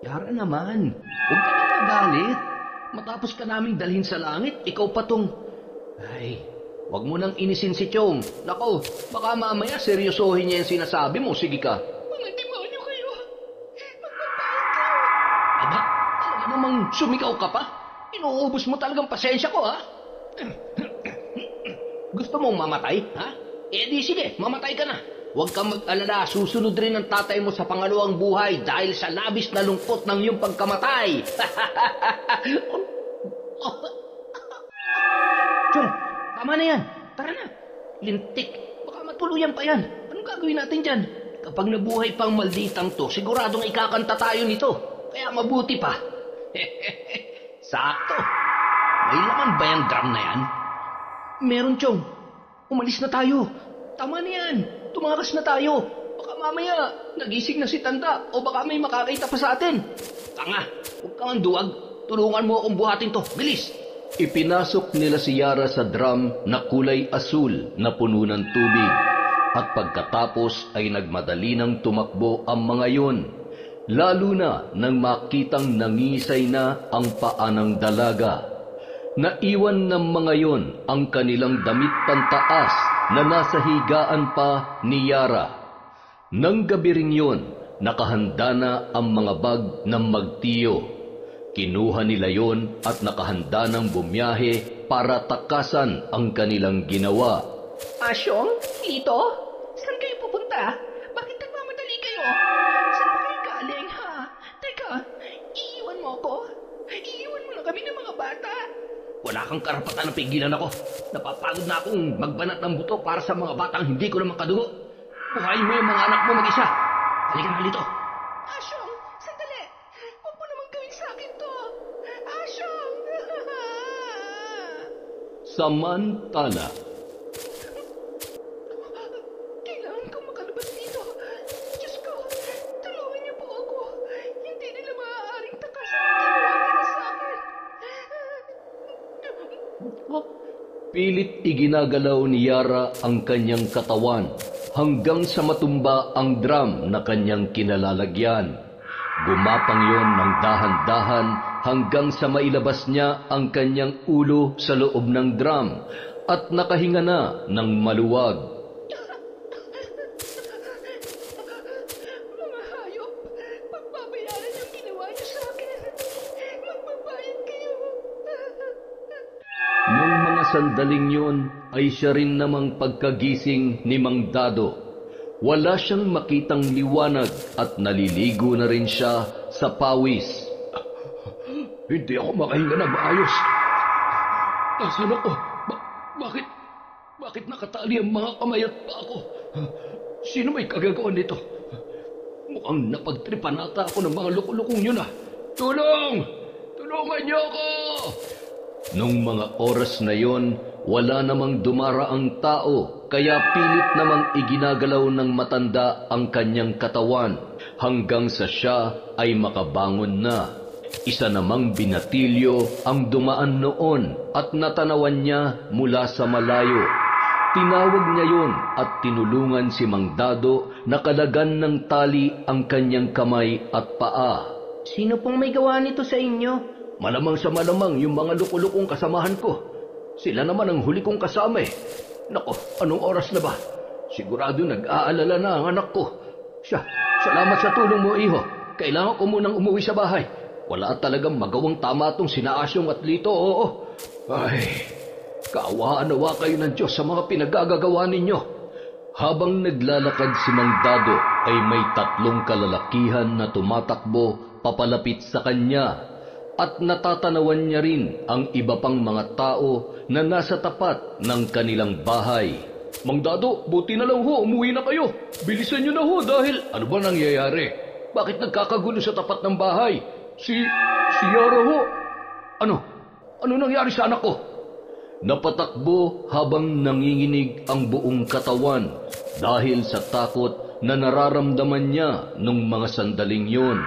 Yara naman, huwag ka na magalit. Matapos ka naming dalhin sa langit, ikaw pa tong... Ay, huwag mo nang inisin si Chong. Nako, baka mamaya seryosohin niya yung sinasabi mo. Sige ka. Mga demonyo kayo. Magpapahit kayo. Aba, talaga namang sumigaw ka pa? Inuubos mo talagang pasensya ko, ha? Gusto mong mamatay, ha? Eh di sige, mamatay ka na. Huwag kang mag-alala, susunod rin ang tatay mo sa pangalawang buhay dahil sa labis na lungkot ng iyong pagkamatay. Chong, tama na yan. Tara na. Lintik, baka matuluyan pa yan. Anong gagawin natin dyan? Kapag nabuhay pang malditang to, siguradong ikakanta tayo nito. Kaya mabuti pa. Sakto. May laman ba yung drum na yan? Meron, Chong. Umalis na tayo. Tama na yan. Tumakas na tayo. Baka mamaya, nagising na si Tanda o baka may makakita pa sa atin. Tanga, huwag kang duwag. Tulungan mo akong buhatin to. Bilis! Ipinasok nila si Yara sa drum na kulay asul na puno ng tubig. At pagkatapos ay nagmadali ng tumakbo ang mga yon. Lalo na nang makitang nangisay na ang paa ng dalaga. Naiwan ng mga yon ang kanilang damit pantaas na nasa higaan pa ni Yara. Nang gabi rin yun, nakahanda na ang mga bag ng magtiyo. Kinuha nila yon at nakahanda ng bumiyahe para takasan ang kanilang ginawa. Asyong? Lito? Saan kayo pupunta? Bakit nagmamadali kayo? Saan ba kayo galing, ha? Teka, iiwan mo ako? Iiwan mo na kami ng mga bata? Wala kang karapatan na pigilan ako. Napapagod na akong magbanat ng buto para sa mga batang hindi ko naman kadugo. Buhayin mo yung mga anak mo mag-isa. Halika na dito. Samantala, Kailangan kong makalabas dito. Diyos ko, tulungan niyo po ako. Hindi nila maaaring takasan ang ginawa nila sa akin. pilit iginagalaw ni Yara ang kanyang katawan hanggang sa matumba ang drum na kanyang kinalalagyan. Gumapang yon ng dahan-dahan hanggang sa mailabas niya ang kanyang ulo sa loob ng drum at nakahinga na ng maluwag. Mga hayop, pagbabayaran yung ginawa niyo sa akin. Magbabayad kayo. Nung mga sandaling yun ay siya rin namang pagkagising ni Mang Dado. Wala siyang makitang liwanag at naliligo na rin siya sa pawis. Hindi ako makahinga na maayos. Nasaan ako? Bakit nakatali ang mga kamay at paa ko? Sino may kagagawa nito? Mukhang napagtripan ata ako ng mga lukulukong yun ah. Tulong! Tulungan niyo ako! Nung mga oras na yon, wala namang dumaraang tao, kaya pilit namang iginagalaw ng matanda ang kanyang katawan hanggang sa siya ay makabangon na. Isa namang binatilyo ang dumaan noon at natanawan niya mula sa malayo. Tinawag niya yon at tinulungan si Mang Dado na kalagan ng tali ang kanyang kamay at paa. Sino pong may gawa nito sa inyo? Malamang sa malamang yung mga lukulukong kasamahan ko. Sila naman ang huli kong kasama eh. Nako, anong oras na ba? Sigurado nag-aalala na ang anak ko. Salamat sa tulong mo, iho. Kailangan ko munang umuwi sa bahay. Wala talagang magawang tama tong sina Asyong at Lito, oo. Ay, kaawaan nawa kayo ng Diyos sa mga pinagagagawa ninyo. Habang naglalakad si Mang Dado ay may 3 kalalakihan na tumatakbo papalapit sa kanya. At natatanawan niya rin ang iba pang mga tao na nasa tapat ng kanilang bahay. Mang Dado, buti na lang ho, umuwi na kayo. Bilisan niyo na ho dahil ano ba nangyayari? Bakit nagkakagulo sa tapat ng bahay? Si Yara ho. Ano nangyari sa anak ko? Napatakbo habang nanginginig ang buong katawan dahil sa takot na nararamdaman niya nung mga sandaling yon.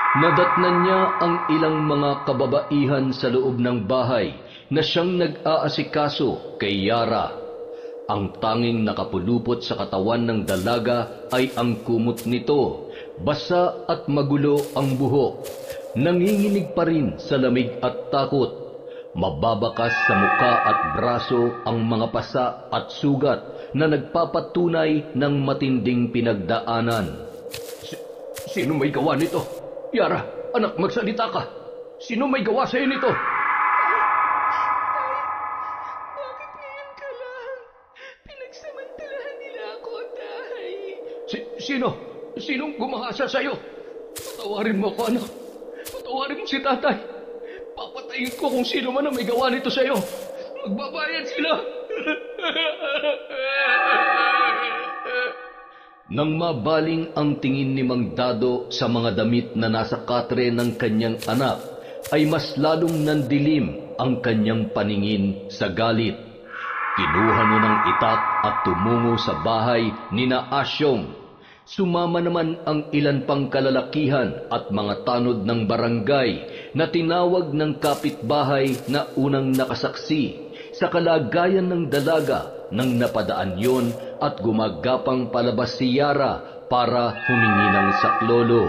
Nadatnan niya ang ilang mga kababaihan sa loob ng bahay na siyang nag-aasikaso kay Yara. Ang tanging nakapulupot sa katawan ng dalaga ay ang kumot nito. Basa at magulo ang buhok. Nanginginig pa rin sa lamig at takot. Mababakas sa muka at braso ang mga pasa at sugat na nagpapatunay ng matinding pinagdaanan. Sino may gawa nito? Yara, anak, magsalita ka. Sino may gawa sa'yo nito? Bakit ngayon ka lang? Pinagsamantalahan nila ako, Tay. Sinong gumahasa sa'yo? Patawarin mo ako, anak. Patawarin mo si tatay. Papatayin ko kung sino man ang may gawa nito sa'yo. Magbabayad sila. Nang mabaling ang tingin ni Mang Dado sa mga damit na nasa katre ng kanyang anak, ay mas lalong nandilim ang kanyang paningin sa galit. Kinuha niya ng itak at tumungo sa bahay ni na Asyong. Sumama naman ang ilan pang kalalakihan at mga tanod ng barangay na tinawag ng kapitbahay na unang nakasaksi sa kalagayan ng dalaga nang napadaan yon at gumagapang palabas si Yara para humingi ng saklolo.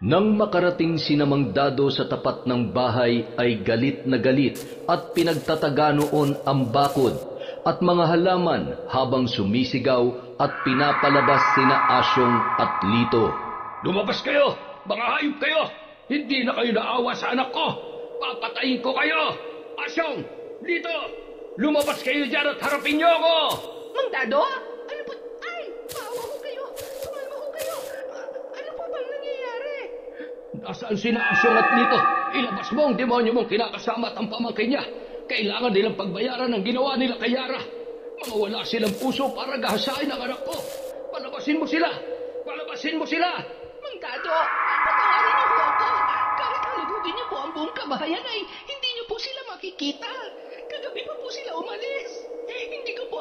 Nang makarating si Mang Dado sa tapat ng bahay ay galit na galit at pinagtataga noon ang bakod at mga halaman habang sumisigaw at pinapalabas sina Asyong at Lito. Lumabas kayo! Mga hayop kayo! Hindi na kayo naawa sa anak ko! Papatayin ko kayo! Asyong! Lito! Lumabas kayo dyan at harapin niyo ako! Mang Dado? Ano po? Ay! Paawa ko kayo! Tumalma ko kayo! Ano po bang nangyayari? Nasaan sina Asyong at Lito? Ilabas mo ang demonyo mong kinakasama at ang pamangkin niya. Kailangan nilang pagbayaran ng ginawa nila kay Yara. Mga wala silang puso para gahasain ang anak ko. Palabasin mo sila! Palabasin mo sila! Mang Dado, patawarin niyo po ako. Kahit halugugin niyo po ang buong kabahayan ay hindi niyo po sila makikita. Kagabi pa po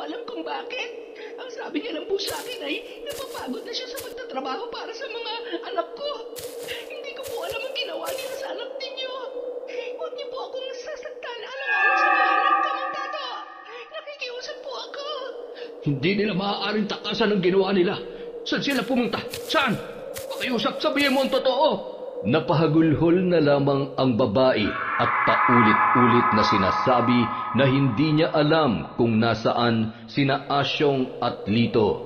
alam kung bakit. Ang sabi niya lang po sa akin ay napapagod na siya sa pagtatrabaho para sa mga anak ko. Hindi ko po alam ang ginawa nila sa anak ninyo. Huwag niyo po akong sasaktan alang-alang sa mga anak ko, Mang Dado. Nakikiusap po ako. Hindi nila maaaring takasan ang ginawa nila. Saan sila pumunta? Saan? Pakiusap, sabihin mo ang totoo. Napahagulhol na lamang ang babae at paulit-ulit na sinasabi na hindi niya alam kung nasaan sina Asyong at Lito.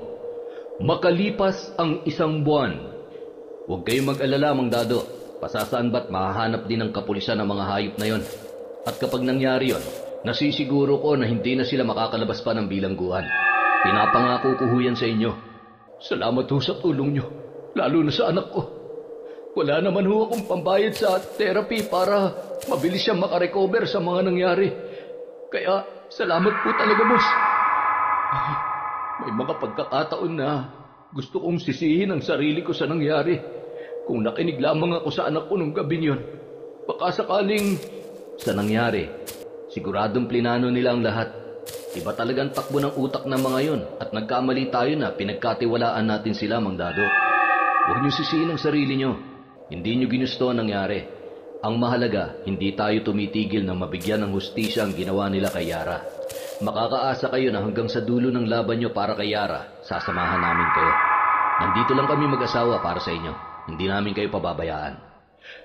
Makalipas ang 1 buwan. Huwag kayong mag-alala, Mang Dado. Pasasaan ba't mahahanap din ng kapulisan ng mga hayop na yon. At kapag nangyari yon, nasisiguro ko na hindi na sila makakalabas pa ng bilangguan. Pinapangako ko yan sa inyo. Salamat ho sa tulong nyo, lalo na sa anak ko. Wala naman ho akong pambayad sa therapy para mabilis siyang makarecover sa mga nangyari. Kaya salamat po talaga, boss. Ay, may mga pagkakataon na gusto kong sisihin ang sarili ko sa nangyari. Kung nakinig lamang ako sa anak ko nung gabi yun, baka sakaling sa nangyari, siguradong plinano nila ang lahat. Iba talagang takbo ng utak ng mga yon at nagkamali tayo na pinagkatiwalaan natin sila, Mang Dado. Huwag niyo sisihin ang sarili niyo. Hindi niyo ginusto ang nangyari. Ang mahalaga, hindi tayo tumitigil na mabigyan ng hustisya ang ginawa nila kay Yara. Makakaasa kayo na hanggang sa dulo ng laban niyo para kay Yara, sasamahan namin kayo. Nandito lang kami mag-asawa para sa inyo. Hindi namin kayo pababayaan.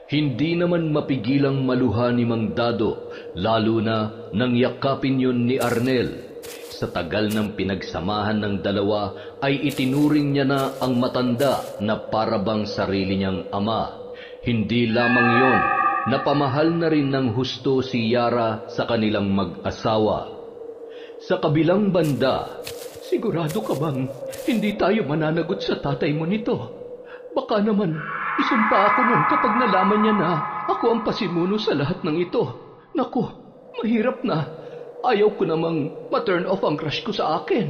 Hindi naman mapigilang maluha ni Mang Dado, lalo na nang yakapin yun ni Arnel. Sa tagal ng pinagsamahan ng dalawa ay itinuring niya na ang matanda na parabang sarili niyang ama. Hindi lamang yon, napamahal na rin ng husto si Yara sa kanilang mag-asawa. Sa kabilang banda, sigurado ka bang hindi tayo mananagot sa tatay mo nito? Baka naman isumpa ako nun kapag nalaman niya na ako ang pasimuno sa lahat ng ito. Naku, mahirap na. Ayaw ko namang ma-turn off ang crush ko sa akin.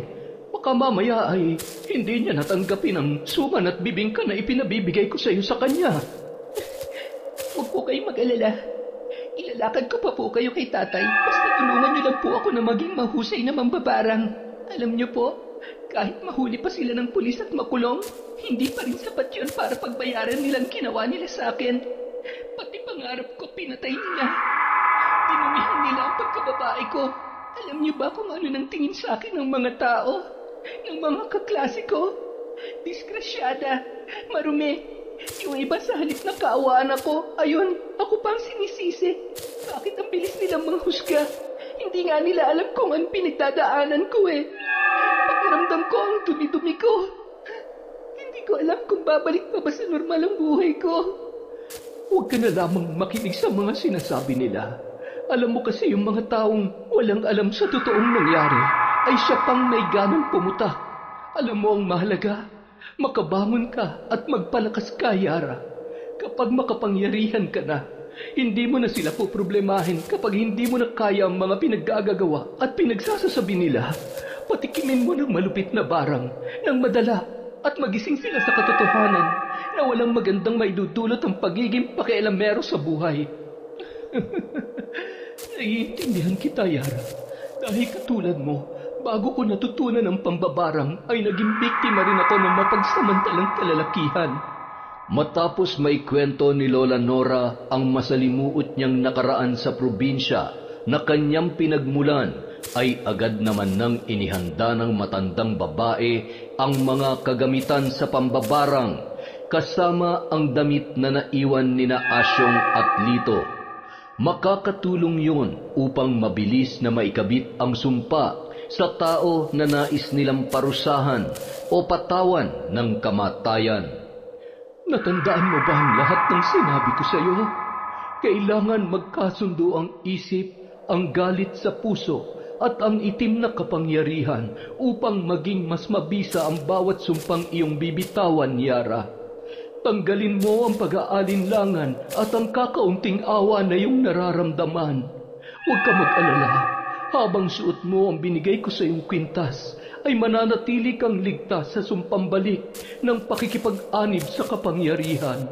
Baka mamaya ay hindi niya natanggapin ang suman at bibingka na ipinabibigay ko sa iyo sa kanya. Huwag po kayong mag-alala. Ilalakad ko pa po kayo kay tatay. Basta tulungan niyo lang po ako na maging mahusay na mambabarang. Alam niyo po, kahit mahuli pa sila ng pulis at makulong, hindi pa rin sapat yun para pagbayaran nilang ginawa nila sa akin. Pati pangarap ko pinatay nila. Dinumihan nila ang pagkababae ko. Alam niyo ba kung ano nang tingin sa akin ng mga tao? Ng mga kaklase ko? Diskrasyada, marumi. Yung iba sa halip na kaawaan ako, ayun, ako pang sinisisi. Bakit ang bilis nilang manghusga? Hindi nga nila alam kung ang pinagdadaanan ko eh. Pakiramdam ko ang dumi-dumi ko. Hindi ko alam kung babalik pa ba sa normal ang buhay ko. Huwag ka na lamang makinig sa mga sinasabi nila. Alam mo kasi yung mga taong walang alam sa totoong nangyari ay siya pang may ganang pumuta. Alam mo ang mahalaga, makabangon ka at magpalakas ka, Yara. Kapag makapangyarihan ka na, hindi mo na sila poproblemahin kapag hindi mo na kaya ang mga pinaggagawa at pinagsasasabi nila. Patikimin mo ng malupit na barang, ng madala, at magising sila sa katotohanan na walang magandang maidudulot ang pagiging pakialamero sa buhay. Naiintindihan kita, Yara. Dahil katulad mo, bago ko natutunan ang pambabarang, ay naging biktima rin ako ng mapagsamantalang kalalakihan. Matapos may kwento ni Lola Nora ang masalimuot niyang nakaraan sa probinsya na kanyang pinagmulan, ay agad naman nang inihanda ng matandang babae ang mga kagamitan sa pambabarang, kasama ang damit na naiwan nina Asyong at Lito. Makakatulong yun upang mabilis na maikabit ang sumpa sa tao na nais nilang parusahan o patawan ng kamatayan. Natandaan mo ba ang lahat ng sinabi ko sa iyo? Kailangan magkasundo ang isip, ang galit sa puso, at ang itim na kapangyarihan upang maging mas mabisa ang bawat sumpang iyong bibitawan, Yara. Tanggalin mo ang pag-aalinlangan at ang kakaunting awa na iyong nararamdaman. Huwag ka mag-alala. Habang suot mo ang binigay ko sa iyong kwintas, ay mananatili kang ligtas sa sumpambalik ng pakikipag-anib sa kapangyarihan.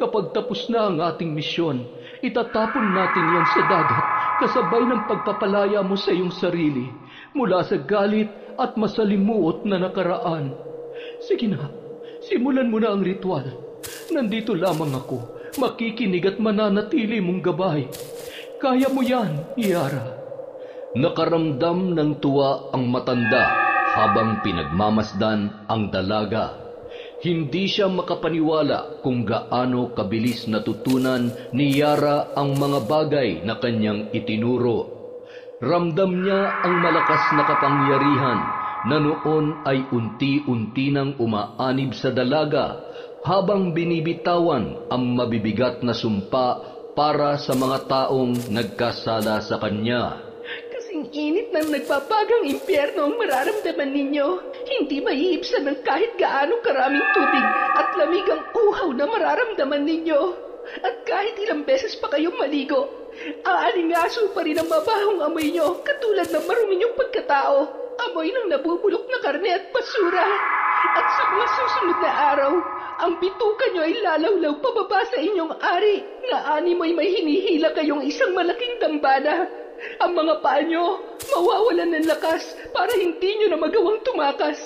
Kapag tapos na ang ating misyon, itatapon natin yan sa dagat kasabay ng pagpapalaya mo sa iyong sarili mula sa galit at masalimuot na nakaraan. Sige na, simulan mo na ang ritual. Nandito lamang ako, makikinig at mananatili mong gabay. Kaya mo yan, Yara. Nakaramdam ng tuwa ang matanda habang pinagmamasdan ang dalaga. Hindi siya makapaniwala kung gaano kabilis natutunan ni Yara ang mga bagay na kanyang itinuro. Ramdam niya ang malakas na kapangyarihan na noon ay unti-unti nang umaanib sa dalaga habang binibitawan ang mabibigat na sumpa para sa mga taong nagkasala sa kanya. Kasing init ng nagbabagang impyerno ang mararamdaman ninyo. Hindi maiibsan ng kahit gaano karaming tubig at lamig ang uhaw na mararamdaman ninyo. At kahit ilang beses pa kayong maligo, aalingaso pa rin ang mabahong amoy nyo katulad ng marumi nyong pagkatao. Amoy ng nabubulok na karne at basura. At sa mga susunod na araw, ang bituka nyo ay lalawlaw pababa sa inyong ari na animoy may hinihila kayong isang malaking dambana. Ang mga paa nyo mawawalan ng lakas para hindi nyo na magawang tumakas.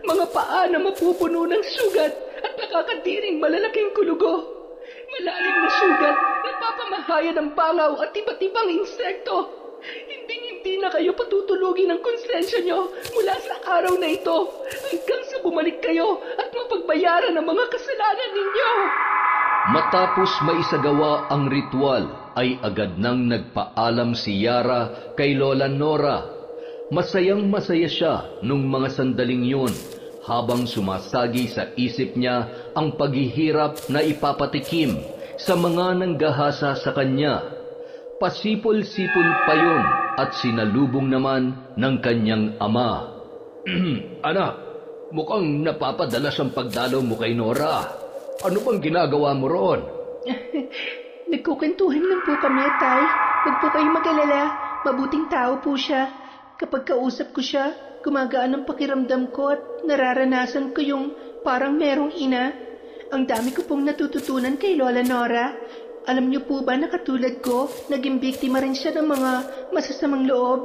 Mga paa na mapupuno ng sugat at nakakadiring malalaking kulugo. Malalim na sugat, napapamahayan ng bangaw at iba't ibang insekto. Hindi na kayo patutulugin ng konsensya nyo mula sa araw na ito hanggang sa bumalik kayo at mapagbayaran ang mga kasalanan ninyo. Matapos maisagawa ang ritual, ay agad nang nagpaalam si Yara kay Lola Nora. Masayang-masaya siya nung mga sandaling yun habang sumasagi sa isip niya ang paghihirap na ipapatikim sa mga nanggahasa sa kanya. Pasipol-sipol pa yun at sinalubong naman ng kanyang ama. Anak, mukhang napapadalas ang pagdalaw mo kay Nora. Ano bang ginagawa mo roon? Nagkukwentuhan lang po kami, Tay. Huwag po kayong mag-alala. Mabuting tao po siya. Kapag kausap ko siya, gumagaan ang pakiramdam ko at nararanasan ko yung parang merong ina. Ang dami ko pong natututunan kay Lola Nora. Alam niyo po ba na katulad ko, naging biktima rin siya ng mga masasamang loob?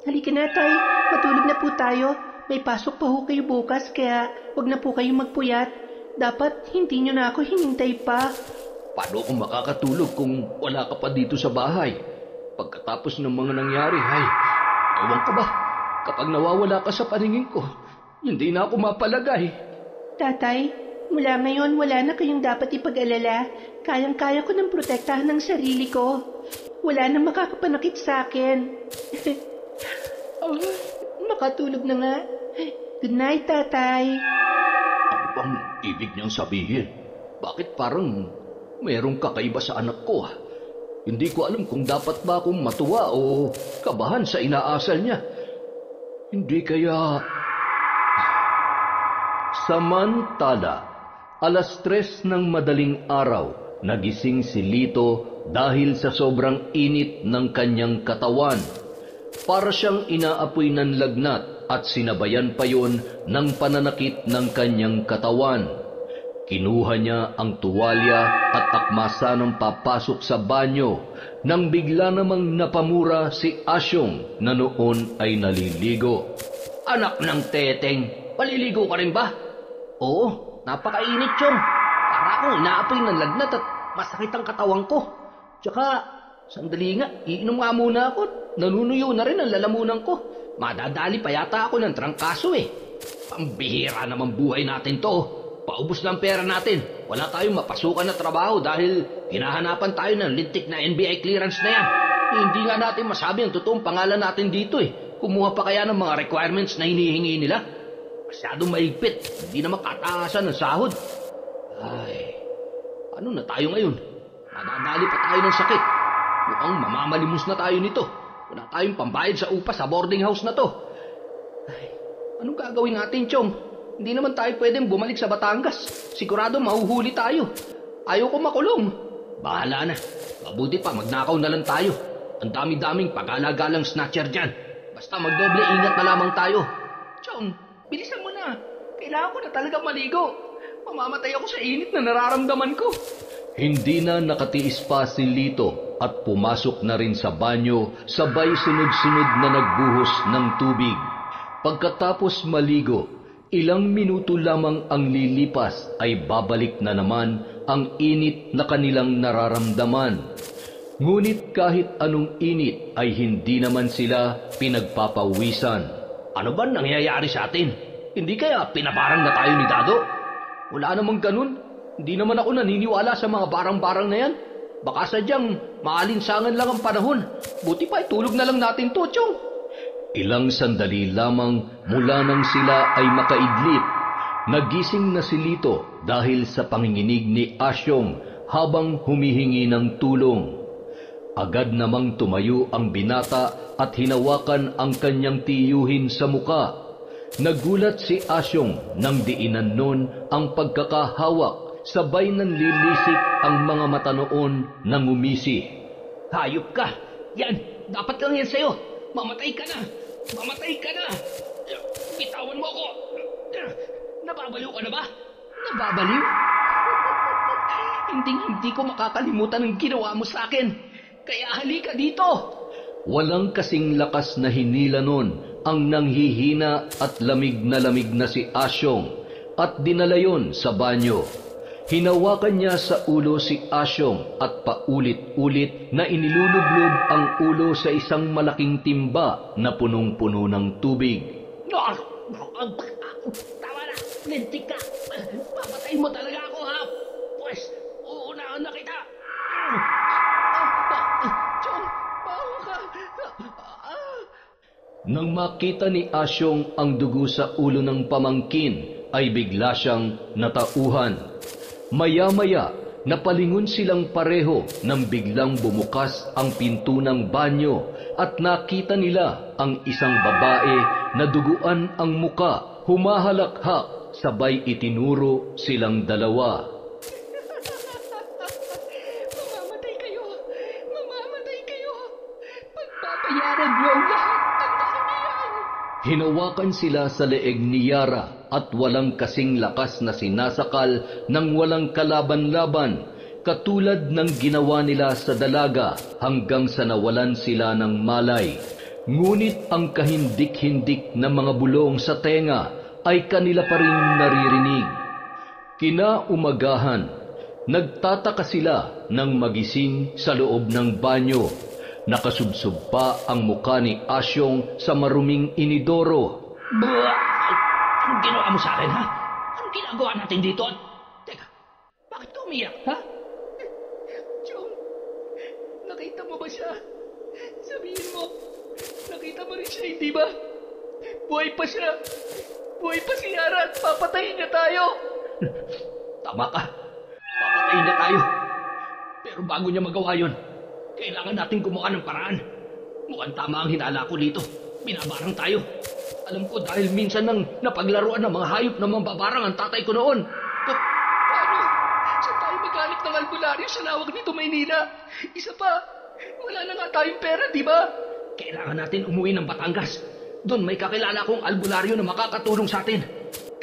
Halika na, Tay. Matulog na po tayo. May pasok pa ho kayo bukas, kaya huwag na po kayong magpuyat. Dapat hindi niyo na ako hinintay pa. Paano kung makakatulog kung wala ka pa dito sa bahay? Pagkatapos ng mga nangyari, ewan ka ba? Kapag nawawala ka sa paningin ko, hindi na ako mapalagay. Tatay, mula ngayon wala na kayong dapat ipag-alala. Kayang-kaya ko ng protektahan ng sarili ko. Wala nang makakapanakit sa akin. Makatulog na nga. Good night, Tatay. Ano bang ibig niyang sabihin? Bakit parang mayroong kakaiba sa anak ko? Hindi ko alam kung dapat ba akong matuwa o kabahan sa inaasal niya. Hindi kaya... Samantala, 3:00 ng madaling araw, nagising si Lito dahil sa sobrang init ng kanyang katawan. Para siyang inaapoy ng lagnat at sinabayan pa yon ng pananakit ng kanyang katawan. Kinuha niya ang tuwalya at akmasa ng papasok sa banyo nang bigla namang napamura si Asyong na noon ay naliligo. Anak ng teteng, paliligo ka rin ba? Oo, napakainit yung. Para akong inaapoy ng lagnat at masakit ang katawan ko. Tsaka, sandali nga, iinom nga muna ako. Nanunuyo na rin ang lalamunan ko. Madadali pa yata ako ng trangkaso eh. Pambihira naman buhay natin to. Paubos ng pera natin. Wala tayong mapasukan na trabaho dahil hinahanapan tayo ng lintik na NBI clearance na yan. Hindi nga natin masabi ang totoong pangalan natin dito eh. Kumuha pa kaya ng mga requirements na hinihingi nila? Masyadong mahigpit. Hindi na makataasan ng sahod. Ay, ano na tayo ngayon? Madadali pa tayo ng sakit. Mukhang mamamalimos na tayo nito. Wala tayong pambayad sa upa sa boarding house na to. Ay, anong gagawin natin, Chong? Hindi naman tayo pwedeng bumalik sa Batangas. Sigurado mahuhuli tayo. Ayaw ko makulong. Bahala na. Mabuti pa, magnakaw na lang tayo. Ang dami-daming pag-alagalang snatcher dyan. Basta magdoble ingat na lamang tayo. Chong, bilisan mo na. Kailangan ko na talaga maligo. Mamamatay ako sa init na nararamdaman ko. Hindi na nakatiis pa si Lito at pumasok na rin sa banyo sabay sunod-sunod na nagbuhos ng tubig. Pagkatapos maligo, ilang minuto lamang ang lilipas ay babalik na naman ang init na kanilang nararamdaman. Ngunit kahit anong init ay hindi naman sila pinagpapawisan. Ano ba nangyayari sa atin? Hindi kaya pinabarang na tayo ni Dado? Wala namang ganun. Hindi naman ako naniniwala sa mga barang-barang na yan. Baka sadyang maalinsangan lang ang panahon. Buti pa itulog na lang natin to, Chong. Ilang sandali lamang mula nang sila ay makaidlip. Nagising na si Lito dahil sa panginginig ni Asyong habang humihingi ng tulong. Agad namang tumayo ang binata at hinawakan ang kanyang tiyuhin sa muka. Nagulat si Asyong nang diinan nun ang pagkakahawak. Sabay nanlilisik ang mga mata noon na ngumisi. Hayop ka! Yan! Dapat lang yan sa'yo! Mamatay ka na! Mamatay ka na! Bitawan mo ako! Nababaliw ka na ba? Nababaliw? Hindi ko makakalimutan ang ginawa mo sa akin. Kaya halika dito! Walang kasing lakas na hinila nun ang nanghihina at lamig na si Asyong at dinala yon sa banyo. Hinawakan niya sa ulo si Asyong at paulit-ulit na inilulublob ang ulo sa isang malaking timba na punong-puno ng tubig. Tama na! Lintik ka! Papatayin mo talaga ako, ha? Pwes, uunahan na kita! Chong, bawa ka! Nang makita ni Asyong ang dugo sa ulo ng pamangkin, ay bigla siyang natauhan. Maya-maya, napalingon silang pareho nang biglang bumukas ang pinto ng banyo at nakita nila ang isang babae na duguan ang muka, humahalakhak, sabay itinuro silang dalawa. Mamamatay kayo! Mamamatay kayo! Pagbabayaran niyo ang lahat ng nakamiyan! Hinawakan sila sa leeg ni Yara at walang kasing lakas na sinasakal ng walang kalaban-laban, katulad ng ginawa nila sa dalaga hanggang sa nawalan sila ng malay. Ngunit ang kahindik-hindik na mga bulong sa tenga ay kanila pa rin naririnig. Kinaumagahan, nagtataka sila nang magising sa loob ng banyo. Nakasubsob pa ang muka ni Asyong sa maruming inidoro. Anong ginawa mo sa akin, ha? Anong ginagawa natin dito? Teka, bakit ka umiyak, ha? Chong, nakita mo ba siya? Sabihin mo, nakita mo rin siya, hindi ba? Buhay pa siya. Buhay pa si Yara at papatayin niya tayo. Tama ka. Papatayin niya tayo. Pero bago niya magawa yun, kailangan natin gumawa ng paraan. Mukhang tama ang hinala ko dito. Binabarang tayo. Alam ko dahil minsan nang napaglaruan ng mga hayop na mambabarang ang tatay ko noon. Paano? Saan tayo maghanap ng albularyo sa lawag nito, Maynila? Isa pa, wala na nga tayong pera, di ba? Kailangan natin umuwi ng Batangas. Doon may kakilala kong albularyo na makakatulong sa atin.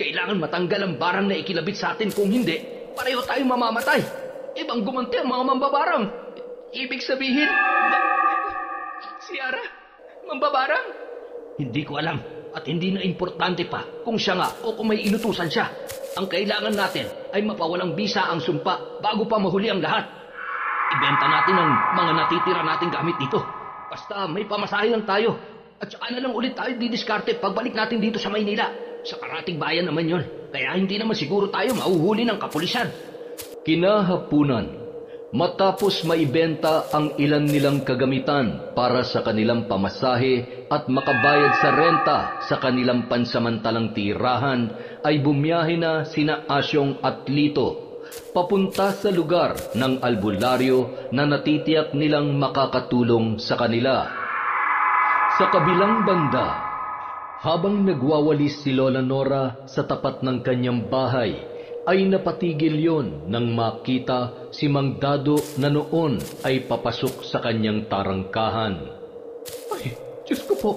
Kailangan matanggal ang barang na ikilabit sa atin. Kung hindi, pareho tayong mamamatay. Ibang gumanti ang mga mambabarang. Ibig sabihin, si Yara, mambabarang? Hindi ko alam at hindi na importante pa kung siya nga o kung may inutusan siya. Ang kailangan natin ay mapawalang bisa ang sumpa bago pa mahuli ang lahat. Ibenta natin ang mga natitira nating gamit dito. Basta may pamasahe lang tayo. At saka na lang ulit tayo didiskarte pagbalik natin dito sa Maynila. Sa karating bayan naman yon. Kaya hindi naman siguro tayo mauhuli ng kapulisan. Kinahapunan, matapos maibenta ang ilan nilang kagamitan para sa kanilang pamasahe at makabayad sa renta sa kanilang pansamantalang tirahan, ay bumiyahe na sina Asyong at Lito papunta sa lugar ng albularyo na natitiyak nilang makakatulong sa kanila. Sa kabilang banda, habang nagwawalis si Lola Nora sa tapat ng kanyang bahay, ay napatigil yon nang makita si Mang Dado na noon ay papasok sa kanyang tarangkahan. Ay, Diyos ko po,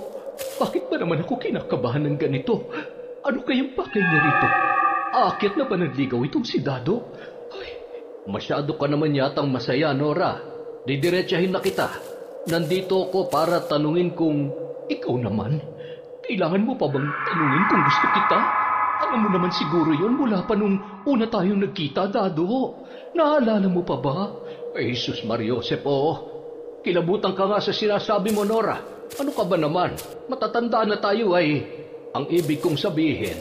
bakit ba naman ako kinakabahan ng ganito? Ano kayang pakay niya rito? Aakyat na ba ng ligaw itong si Dado? Ay, Masyado ka naman yatang masaya, Nora. Didiretsahin na kita. Nandito ako para tanungin kung... Ikaw naman, kailangan mo pa bang tanungin kung gusto kita? Alam mo naman siguro yon mula pa nung una tayong nagkita, Dado. Naalala mo pa ba? Ay, Jesus Mariosep, Kilabutan ka nga sa sinasabi mo, Nora. Ano ka ba naman? Matatanda na tayo ay... Ang ibig kong sabihin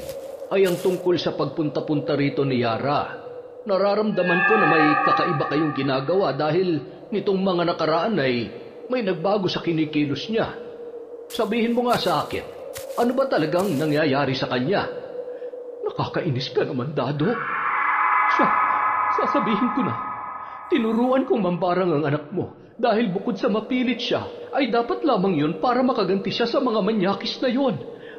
ay ang tungkol sa pagpunta-punta rito ni Yara. Nararamdaman ko na may kakaiba kayong ginagawa dahil nitong mga nakaraan ay may nagbago sa kinikilos niya. Sabihin mo nga sa akin, ano ba talagang nangyayari sa kanya? Nakakainis ka naman, Dado. Sasabihin ko na, tinuruan kong mambarang ang anak mo dahil bukod sa mapilit siya, ay dapat lamang yun para makaganti siya sa mga manyakis na yon.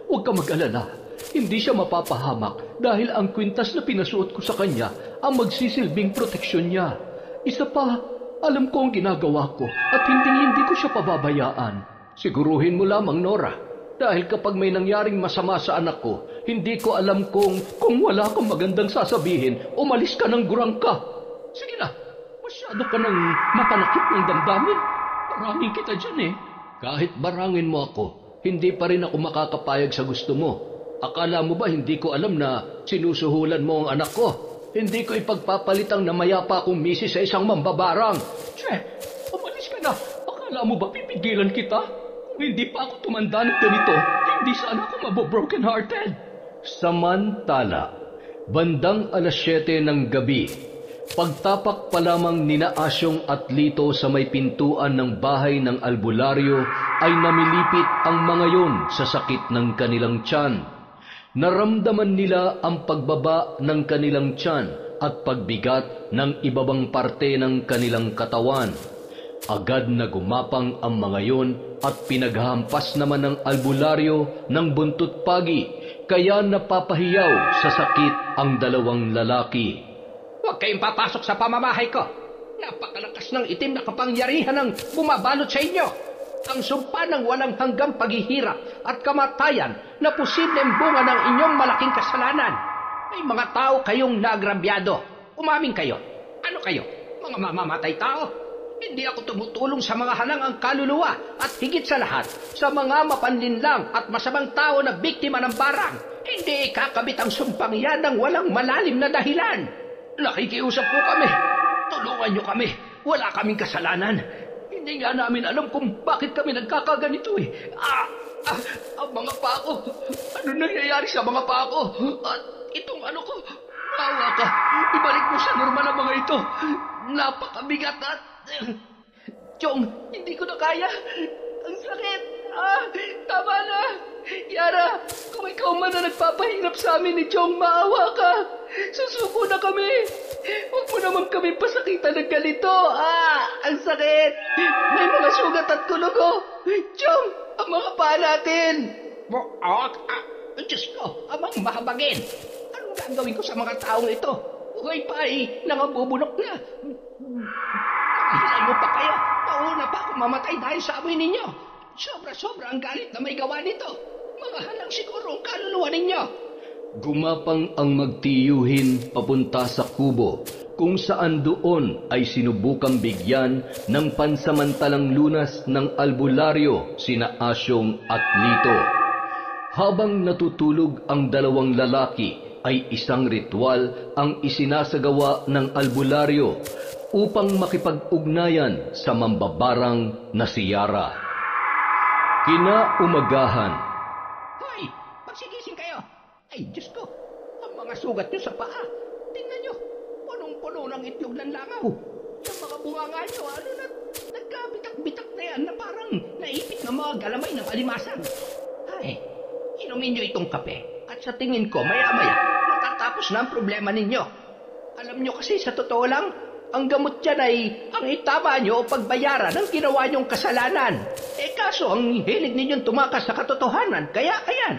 Huwag ka mag-alala, hindi siya mapapahamak dahil ang kwintas na pinasuot ko sa kanya ang magsisilbing proteksyon niya. Isa pa, alam ko ang ginagawa ko at hindi ko siya pababayaan. Siguruhin mo lamang, Nora, dahil kapag may nangyaring masama sa anak ko, hindi ko alam kung wala kang magandang sasabihin, umalis ka ng gurang ka. Sige na, masyado ka nang mapanakit ng damdamin. Barangin kita dyan Kahit barangin mo ako, hindi pa rin ako makakapayag sa gusto mo. Akala mo ba hindi ko alam na sinusuhulan mo ang anak ko? Hindi ko ipagpapalitang na mayapa akong misis sa isang mambabarang. Umalis ka na. Akala mo ba pipigilan kita? Kung hindi pa ako tumanda ng ganito, hindi sana ako mabobroken hearted. Samantala, bandang 7:00 ng gabi, pagtapak pa lamang nina Asyong at Lito sa may pintuan ng bahay ng albularyo ay namilipit ang mga yon sa sakit ng kanilang tiyan. Naramdaman nila ang pagbaba ng kanilang tiyan at pagbigat ng ibabang parte ng kanilang katawan. Agad na gumapang ang mga yon at pinaghampas naman ng albularyo ng buntot pagi, kaya napapahiyaw sa sakit ang dalawang lalaki. Huwag kayong papasok sa pamamahay ko. Napakalakas ng itim na kapangyarihan ang bumabalot sa inyo. Ang sumpa ng walang hanggang paghihirap at kamatayan na posibleng bunga ng inyong malaking kasalanan. May mga tao kayong nagrabyado. Umamin kayo. Ano kayo? Mga mamamatay tao? Hindi ako tumutulong sa mga halangang kaluluwa at higit sa lahat, sa mga mapanlinlang at masamang tao na biktima ng barang. Hindi ikakabit ang sumpang yan ng walang malalim na dahilan. Nakikiusap po kami. Tulungan niyo kami. Wala kaming kasalanan. Hindi nga namin alam kung bakit kami nagkakaganito Ang mga pako. Ano nangyayari sa mga pako? At itong ano ko. Awa ka. Ibalik mo sa normal ang mga ito. Napakabigat at... Chong, hindi ko na kaya. Ang sakit. Tama na. Yara, kung ikaw man na nagpapahirap sa amin ni Chong, maawa ka. Susuko na kami. Huwag mo naman kami pasakitan ng ganito. Ang sakit. May mga sugat at kulugo. Chong, ang mga paa natin. Diyos ko, amang mahabagin. Anong gagawin ko sa mga taong ito? Buhay pa nangabubunok na. Mahilan mo pa kayo. Pauna pa ako mamatay dahil sa amoy ninyo. Sobra-sobra ang galit na may gawa nito. Mga halang siguro ang kaluluwa ninyo. Gumapang ang magtiyuhin papunta sa kubo, kung saan doon ay sinubukang bigyan ng pansamantalang lunas ng albularyo sina Asyong at Lito. Habang natutulog ang dalawang lalaki, ay isang ritual ang isinasagawa ng albularyo upang makipag-ugnayan sa mambabarang na si Yara. Kinaumagahan. Hoy! Magsigising kayo! Ay, Diyos ko! Ang mga sugat nyo sa paa. Tingnan nyo! Punong-puno ng itlog ng langaw. Yung mga bunganga nyo, nagkabitak-bitak na yan na parang naipit na mga galamay ng alimasan. Ay, inumin nyo itong kape. At sa tingin ko, maya-maya, matatapos na ang problema ninyo. Alam nyo kasi, sa totoo lang, ang gamot dyan ay ang itama nyo o pagbayaran ng ginawa nyong kasalanan. Kaso ang hilig ninyong tumakas sa katotohanan, kaya ayan.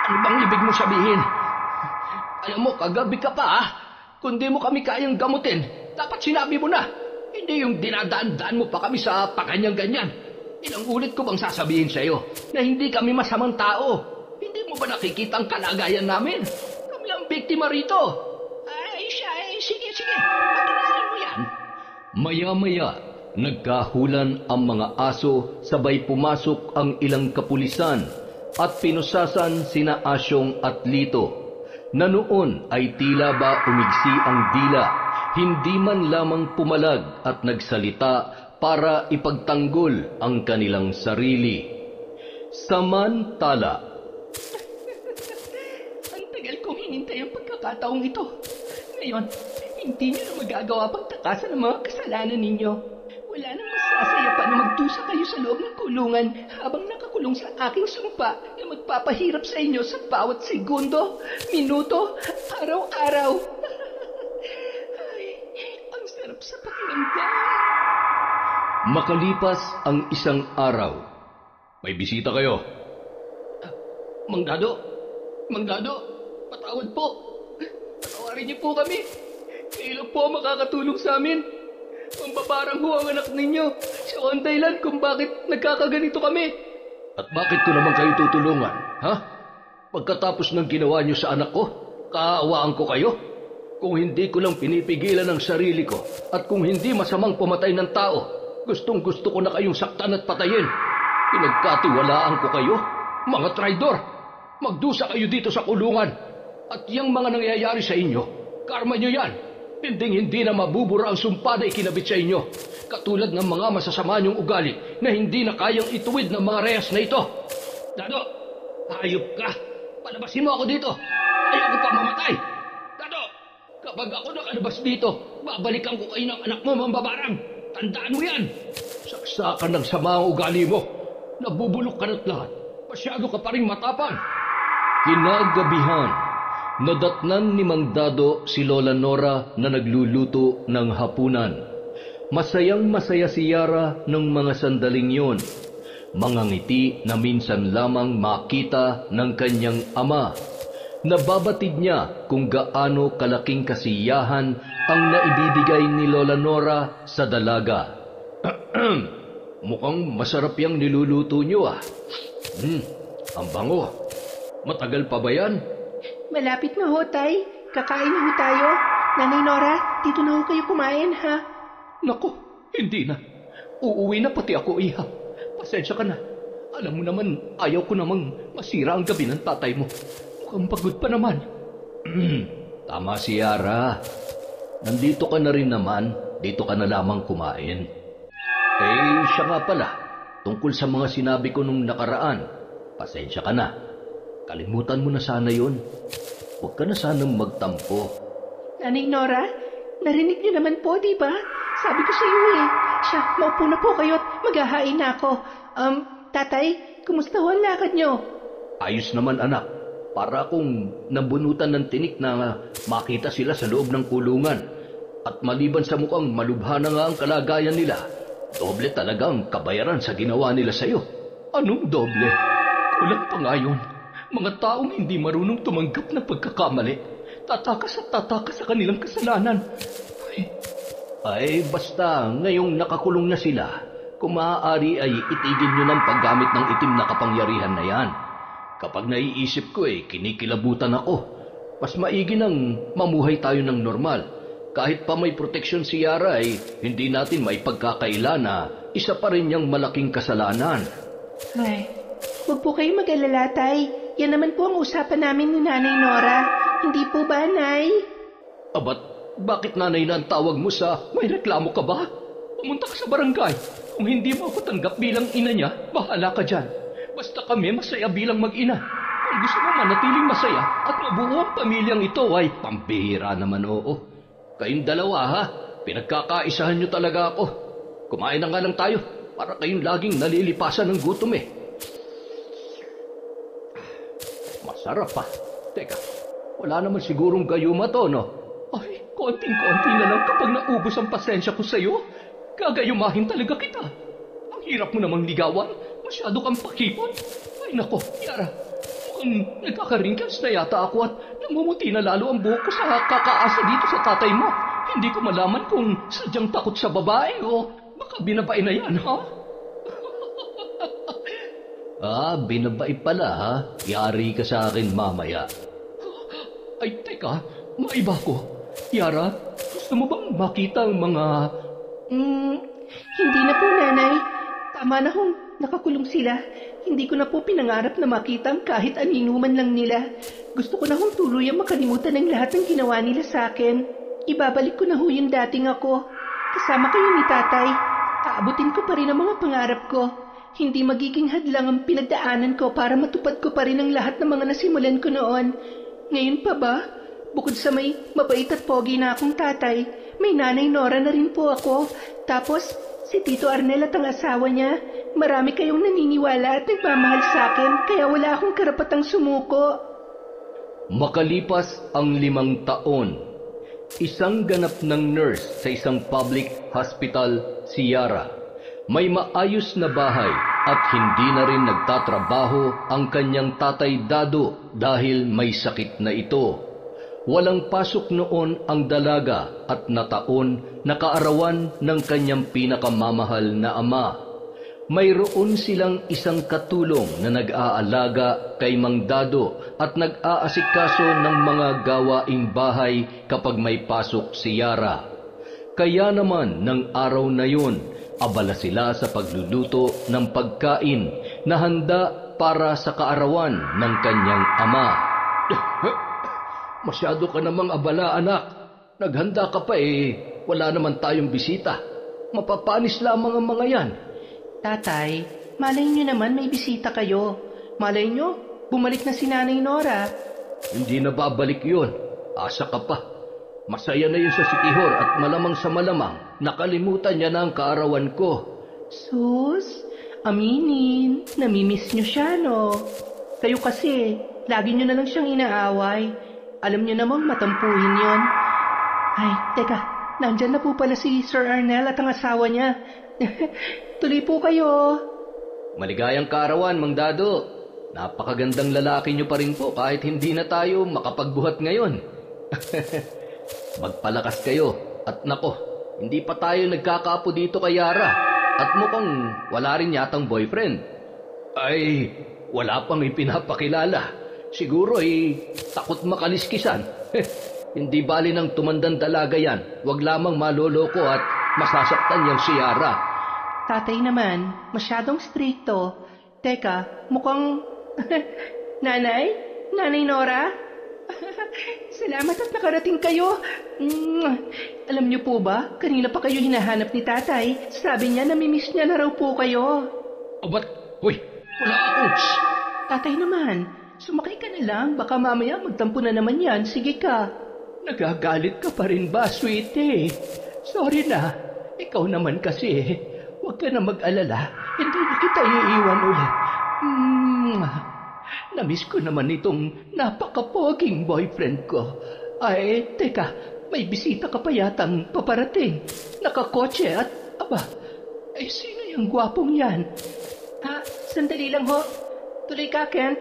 Ano bang ibig mo sabihin? Alam mo, kagabi ka pa Kung di mo kami kayang gamutin, dapat sinabi mo na. Hindi yung dinadaan-daan mo pa kami sa pakanyang-ganyan. Ilang ulit ko bang sasabihin sa'yo na hindi kami masamang tao? Hindi mo ba nakikita ang kalagayan namin? Kami ang biktima rito. Sige. Patunayan mo Maya-maya, nagkahulan ang mga aso, sabay pumasok ang ilang kapulisan at pinusasan sina Asyong at Lito, na noon ay tila ba umigsi ang dila, hindi man lamang pumalag at nagsalita para ipagtanggol ang kanilang sarili. Samantala, Ang tagal kong hinintay ang pagkakataong ito. Ngayon, hindi niyo na magagawa pang takasan ang mga kasalanan ninyo. Wala nang masasaya pa na magdusa kayo sa loob ng kulungan habang nakakulong sa aking sumpa na magpapahirap sa inyo sa bawat segundo, minuto, araw-araw. Ay, ang sarap sa pakiramdam. makalipas ang isang araw. May bisita kayo. Mang Dado, patawad po. Patawarin niyo po kami. Kayo lang po ang makakatulong sa amin. Mambabarang ho ang anak ninyo. Siya ang dahilan kung bakit nagkakaganito kami. At bakit ko naman kayo tutulungan, ha? Pagkatapos ng ginawa niyo sa anak ko, kaawaan ko kayo? Kung hindi ko lang pinipigilan ang sarili ko, at kung hindi masamang pumatay ng tao, gustong-gusto ko na kayong saktan at patayin. Pinagkatiwalaan ko kayo, mga traidor. Magdusa kayo dito sa kulungan. At yung mga nangyayari sa inyo, karma nyo yan. Hindi na mabubura ang sumpa na ikinabit sa inyo. Katulad ng mga masasama niyong ugali na hindi na kayang ituwid ng mga rehas na ito. Dado, hayop ka. Palabasin mo ako dito. Ayoko pa mamatay. Dado, kapag ako nakalabas dito, babalikan ko kayo ng anak mo, mambabarang. Tandaan mo yan. Saksakan ng sama ang ugali mo. Nabubulok ka na't lahat. Masyado ka pa rin matapang. Kinagabihan, nadatnan ni Mang Dado si Lola Nora na nagluluto ng hapunan. Masayang masaya si Yara ng mga sandaling yon. Mga ngiti na minsan lamang makita ng kanyang ama. Nababatid niya kung gaano kalaking kasiyahan ang naibibigay ni Lola Nora sa dalaga. Mukhang masarap yung niluluto niyo ah. Ang bango. Matagal pa ba yan? Malapit na ho, Tay. Kakain na ho tayo. Nanay Nora, dito na ho kayo kumain, ha? Naku, hindi na. Uuwi na pati ako, iha. Pasensya ka na. Alam mo naman, ayaw ko namang masira ang gabi ng tatay mo. Mukhang pagod pa naman. Tama si Yara. Nandito ka na rin naman. Dito ka na lamang kumain. Siya nga pala. Tungkol sa mga sinabi ko nung nakaraan. Pasensya ka na. Kalimutan mo na sana yun. Huwag ka na sanang magtampo. Nanay Nora, narinig niyo naman po, di ba? Sabi ko sa iyo eh. Siya, maupo na po kayo at maghahain na ako. Tatay, kumusta ho ang lakad niyo? Ayos naman anak. Para akong nabunutan ng tinik na makita sila sa loob ng kulungan. At maliban sa mukhang malubha na nga ang kalagayan nila, doble talaga ang kabayaran sa ginawa nila sa'yo. Anong doble? Kulang pa nga yun. Mga taong hindi marunong tumanggap ng pagkakamali. Tatakas at tatakas sa kanilang kasalanan. Ay, basta ngayong nakakulong na sila, kung maaari ay itigil nyo ng paggamit ng itim na kapangyarihan na yan. Kapag naiisip ko kinikilabutan ako. Mas maigi nang mamuhay tayo ng normal. Kahit pa may proteksyon si Yara hindi natin may pagkakaila na isa pa rin niyang malaking kasalanan. Ay, huwag po kayong mag-alala, Tay. Yan naman po ang usapan namin ni Nanay Nora. Hindi po ba, Nay? Bakit nanay na ang tawag mo sa may reklamo ka ba? Pumunta ka sa barangay. Kung hindi mo ako tanggap bilang ina niya, bahala ka dyan. Basta kami masaya bilang mag-ina. Kung gusto mo manatiling masaya at mabuo ang pamilyang ito ay Pambihira naman, oo. Kayong dalawa ha, pinagkakaisahan nyo talaga ako. Kumain na nga lang tayo para kayong laging nalilipasan ng gutom Masarap pa. Teka, wala naman sigurong gayuma to, no? Ay, konting-konti na lang kapag naubos ang pasensya ko sa'yo. Gagayumahin talaga kita. Ang hirap mo namang ligawan. Masyado kang pakipon. Ay nako, Yara. Mukhang nagkaka-wrinkles na yata ako at namumuti na lalo ang buhok ko sa kakaasa dito sa tatay mo. Hindi ko malaman kung sadyang takot sa babae o baka binabae na yan, ha? Binabae pala ha. Yari ka sa akin mamaya. Ay, teka, maiba ko. Yara, gusto mo bang makita ang mga Hindi na po, Nanay. Tama na hong nakakulong sila. Hindi ko na po pinangarap na makita ang kahit aninuman lang nila. Gusto ko na hong tuluyang makalimutan ang lahat ng ginawa nila sa akin. Ibabalik ko na ho yung dating ako. Kasama kayo ni Tatay. Aabutin ko pa rin ang mga pangarap ko. Hindi magiging hadlang ang pinagdaanan ko para matupad ko pa rin ang lahat ng mga nasimulan ko noon. Ngayon pa ba? Bukod sa may mabait at pogi na akong tatay, may Nanay Nora na rin po ako. Tapos, si Tito Arnel at ang asawa niya. Marami kayong naniniwala at nagmamahal sa akin, kaya wala akong karapatang sumuko. Makalipas ang 5 taon, isang ganap ng nurse sa isang public hospital si Yara. May maayos na bahay at hindi na rin nagtatrabaho ang kanyang tatay Dado dahil may sakit na ito. Walang pasok noon ang dalaga at nataon na kaarawan ng kanyang pinakamamahal na ama. Mayroon silang isang katulong na nag-aalaga kay Mang Dado at nag-aasikaso ng mga gawaing bahay kapag may pasok si Yara. Kaya naman ng araw na yun, abala sila sa pagluluto ng pagkain na handa para sa kaarawan ng kanyang ama. Masyado ka namang abala, anak. Naghanda ka pa wala naman tayong bisita. Mapapanis lamang ang mga yan. Tatay, malay nyo naman may bisita kayo. Malay nyo, bumalik na si Nanay Nora. Hindi na babalik yun. Asa ka pa. Masaya na yun sa Sikihor at malamang sa malamang nakalimutan niya na ang kaarawan ko. Sus, aminin, namimiss nyo siya, no? Kayo kasi, lagi nyo na lang siyang inaaway. Alam nyo namang matampuhin yon. Ay, teka, nandyan na po pala si Sir Arnel at ang asawa niya. Tuloy po kayo. Maligayang kaarawan, Mang Dado. Napakagandang lalaki niyo pa rin po kahit hindi na tayo makapagbuhat ngayon. Magpalakas kayo. At nako, hindi pa tayo nagkakaapo dito kay Yara. At mukhang wala rin yatang boyfriend. Ay, wala pang ipinapakilala. Siguro takot makaliskisan. Hindi bali ng tumandang dalaga yan. Huwag lamang maloloko at masasaktan niyang si Yara. Tatay naman, masyadong stricto. Teka, mukhang... Nanay? Nanay Nora? Salamat at nakarating kayo. Alam niyo po ba, kanina pa kayo hinahanap ni Tatay. Sabi niya namimiss niya na raw po kayo. Ba't? Hoy, wala akong... Tatay naman, sumakay ka na lang. Baka mamaya magtampo na naman yan. Sige ka. Nagagalit ka pa rin ba, sweetie? Sorry na. Ikaw naman kasi. Huwag ka na mag-alala. Hindi na kita iiwan ulit. Namiss ko naman itong napakapoging boyfriend ko. Ay, teka. May bisita ka pa yatang paparating. Nakakotse at, sino yung gwapong yan? Sandali lang ho. Tuloy ka, Kent.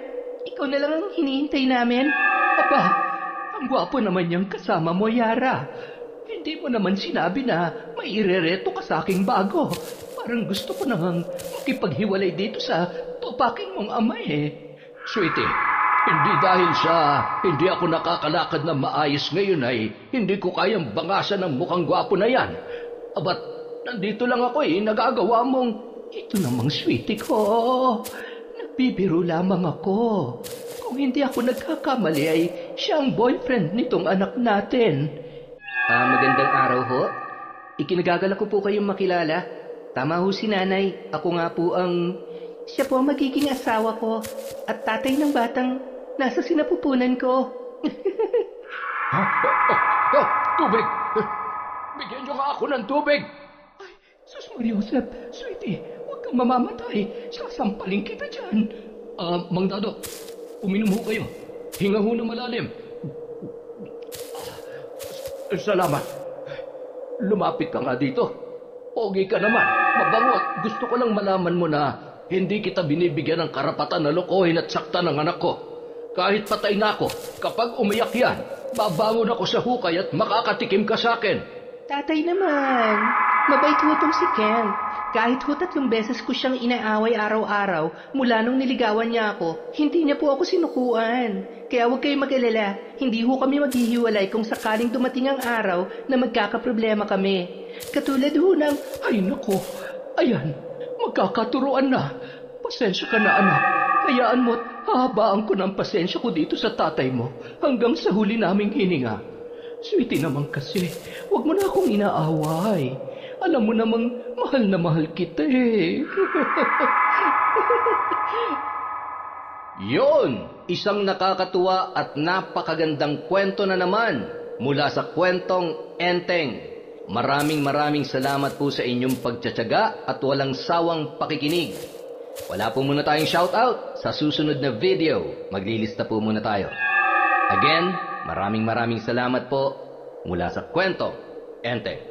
Ikaw na lang ang hinihintay namin. Ang gwapo naman niyang kasama mo, Yara. Hindi mo naman sinabi na may irereto ka sa aking bago. Parang gusto ko nang makipaghiwalay dito sa topaking mong ama Sweetie, hindi dahil sa hindi ako nakakalakad na maayos ngayon ay hindi ko kayang bangasan ang mukhang gwapo na yan. Abat, nandito lang ako nagagawa mong... Ito namang sweetie ko. Nagbibiro lamang ako. Kung hindi ako nagkakamali ay siya ang boyfriend nitong anak natin. Magandang araw ho. Ikinagagalak ko po kayong makilala. Tama ho si Nanay. Ako nga po ang... Siya po ang magiging asawa ko at tatay ng batang nasa sinapupunan ko. Tubig! Bigyan niyo nga ako ng tubig! Ay, Sus Mariusep, sweetie, huwag kang mamamatay. Sasampalin kita dyan. Mang Dado, uminom ho kayo. Hinga ho na malalim. Salamat. Lumapit ka nga dito. Pogi ka naman. Mabango at gusto ko lang malaman mo na hindi kita binibigyan ng karapatan na lokohin at saktan ng anak ko. Kahit patay na ako, kapag umiyak yan, babangon ako sa hukay at makakatikim ka sa akin. Tatay naman, mabait ho tong si Ken. Kahit ho 3 beses ko siyang inaaway araw-araw mula nung niligawan niya ako, hindi niya po ako sinukuan. Kaya huwag kayong mag-alala, hindi ho kami maghihiwalay kung sakaling dumating ang araw na magkakaproblema kami. Katulad ho ng, Ay nako, ayan, magkakaturuan na. Pasensya ka na anak. Hayaan mo't hahabaan ko ng pasensya ko dito sa tatay mo hanggang sa huli naming hininga. Sweetie naman kasi, huwag mo na akong inaaway. Alam mo namang mahal na mahal kita eh. Yon! Isang nakakatuwa at napakagandang kwento na naman mula sa kwentong Enteng. Maraming salamat po sa inyong pagtsatsaga at walang sawang pakikinig. Wala po muna tayong shoutout. Sa susunod na video, maglilista po muna tayo. Again, maraming salamat po mula sa kwentong Enteng.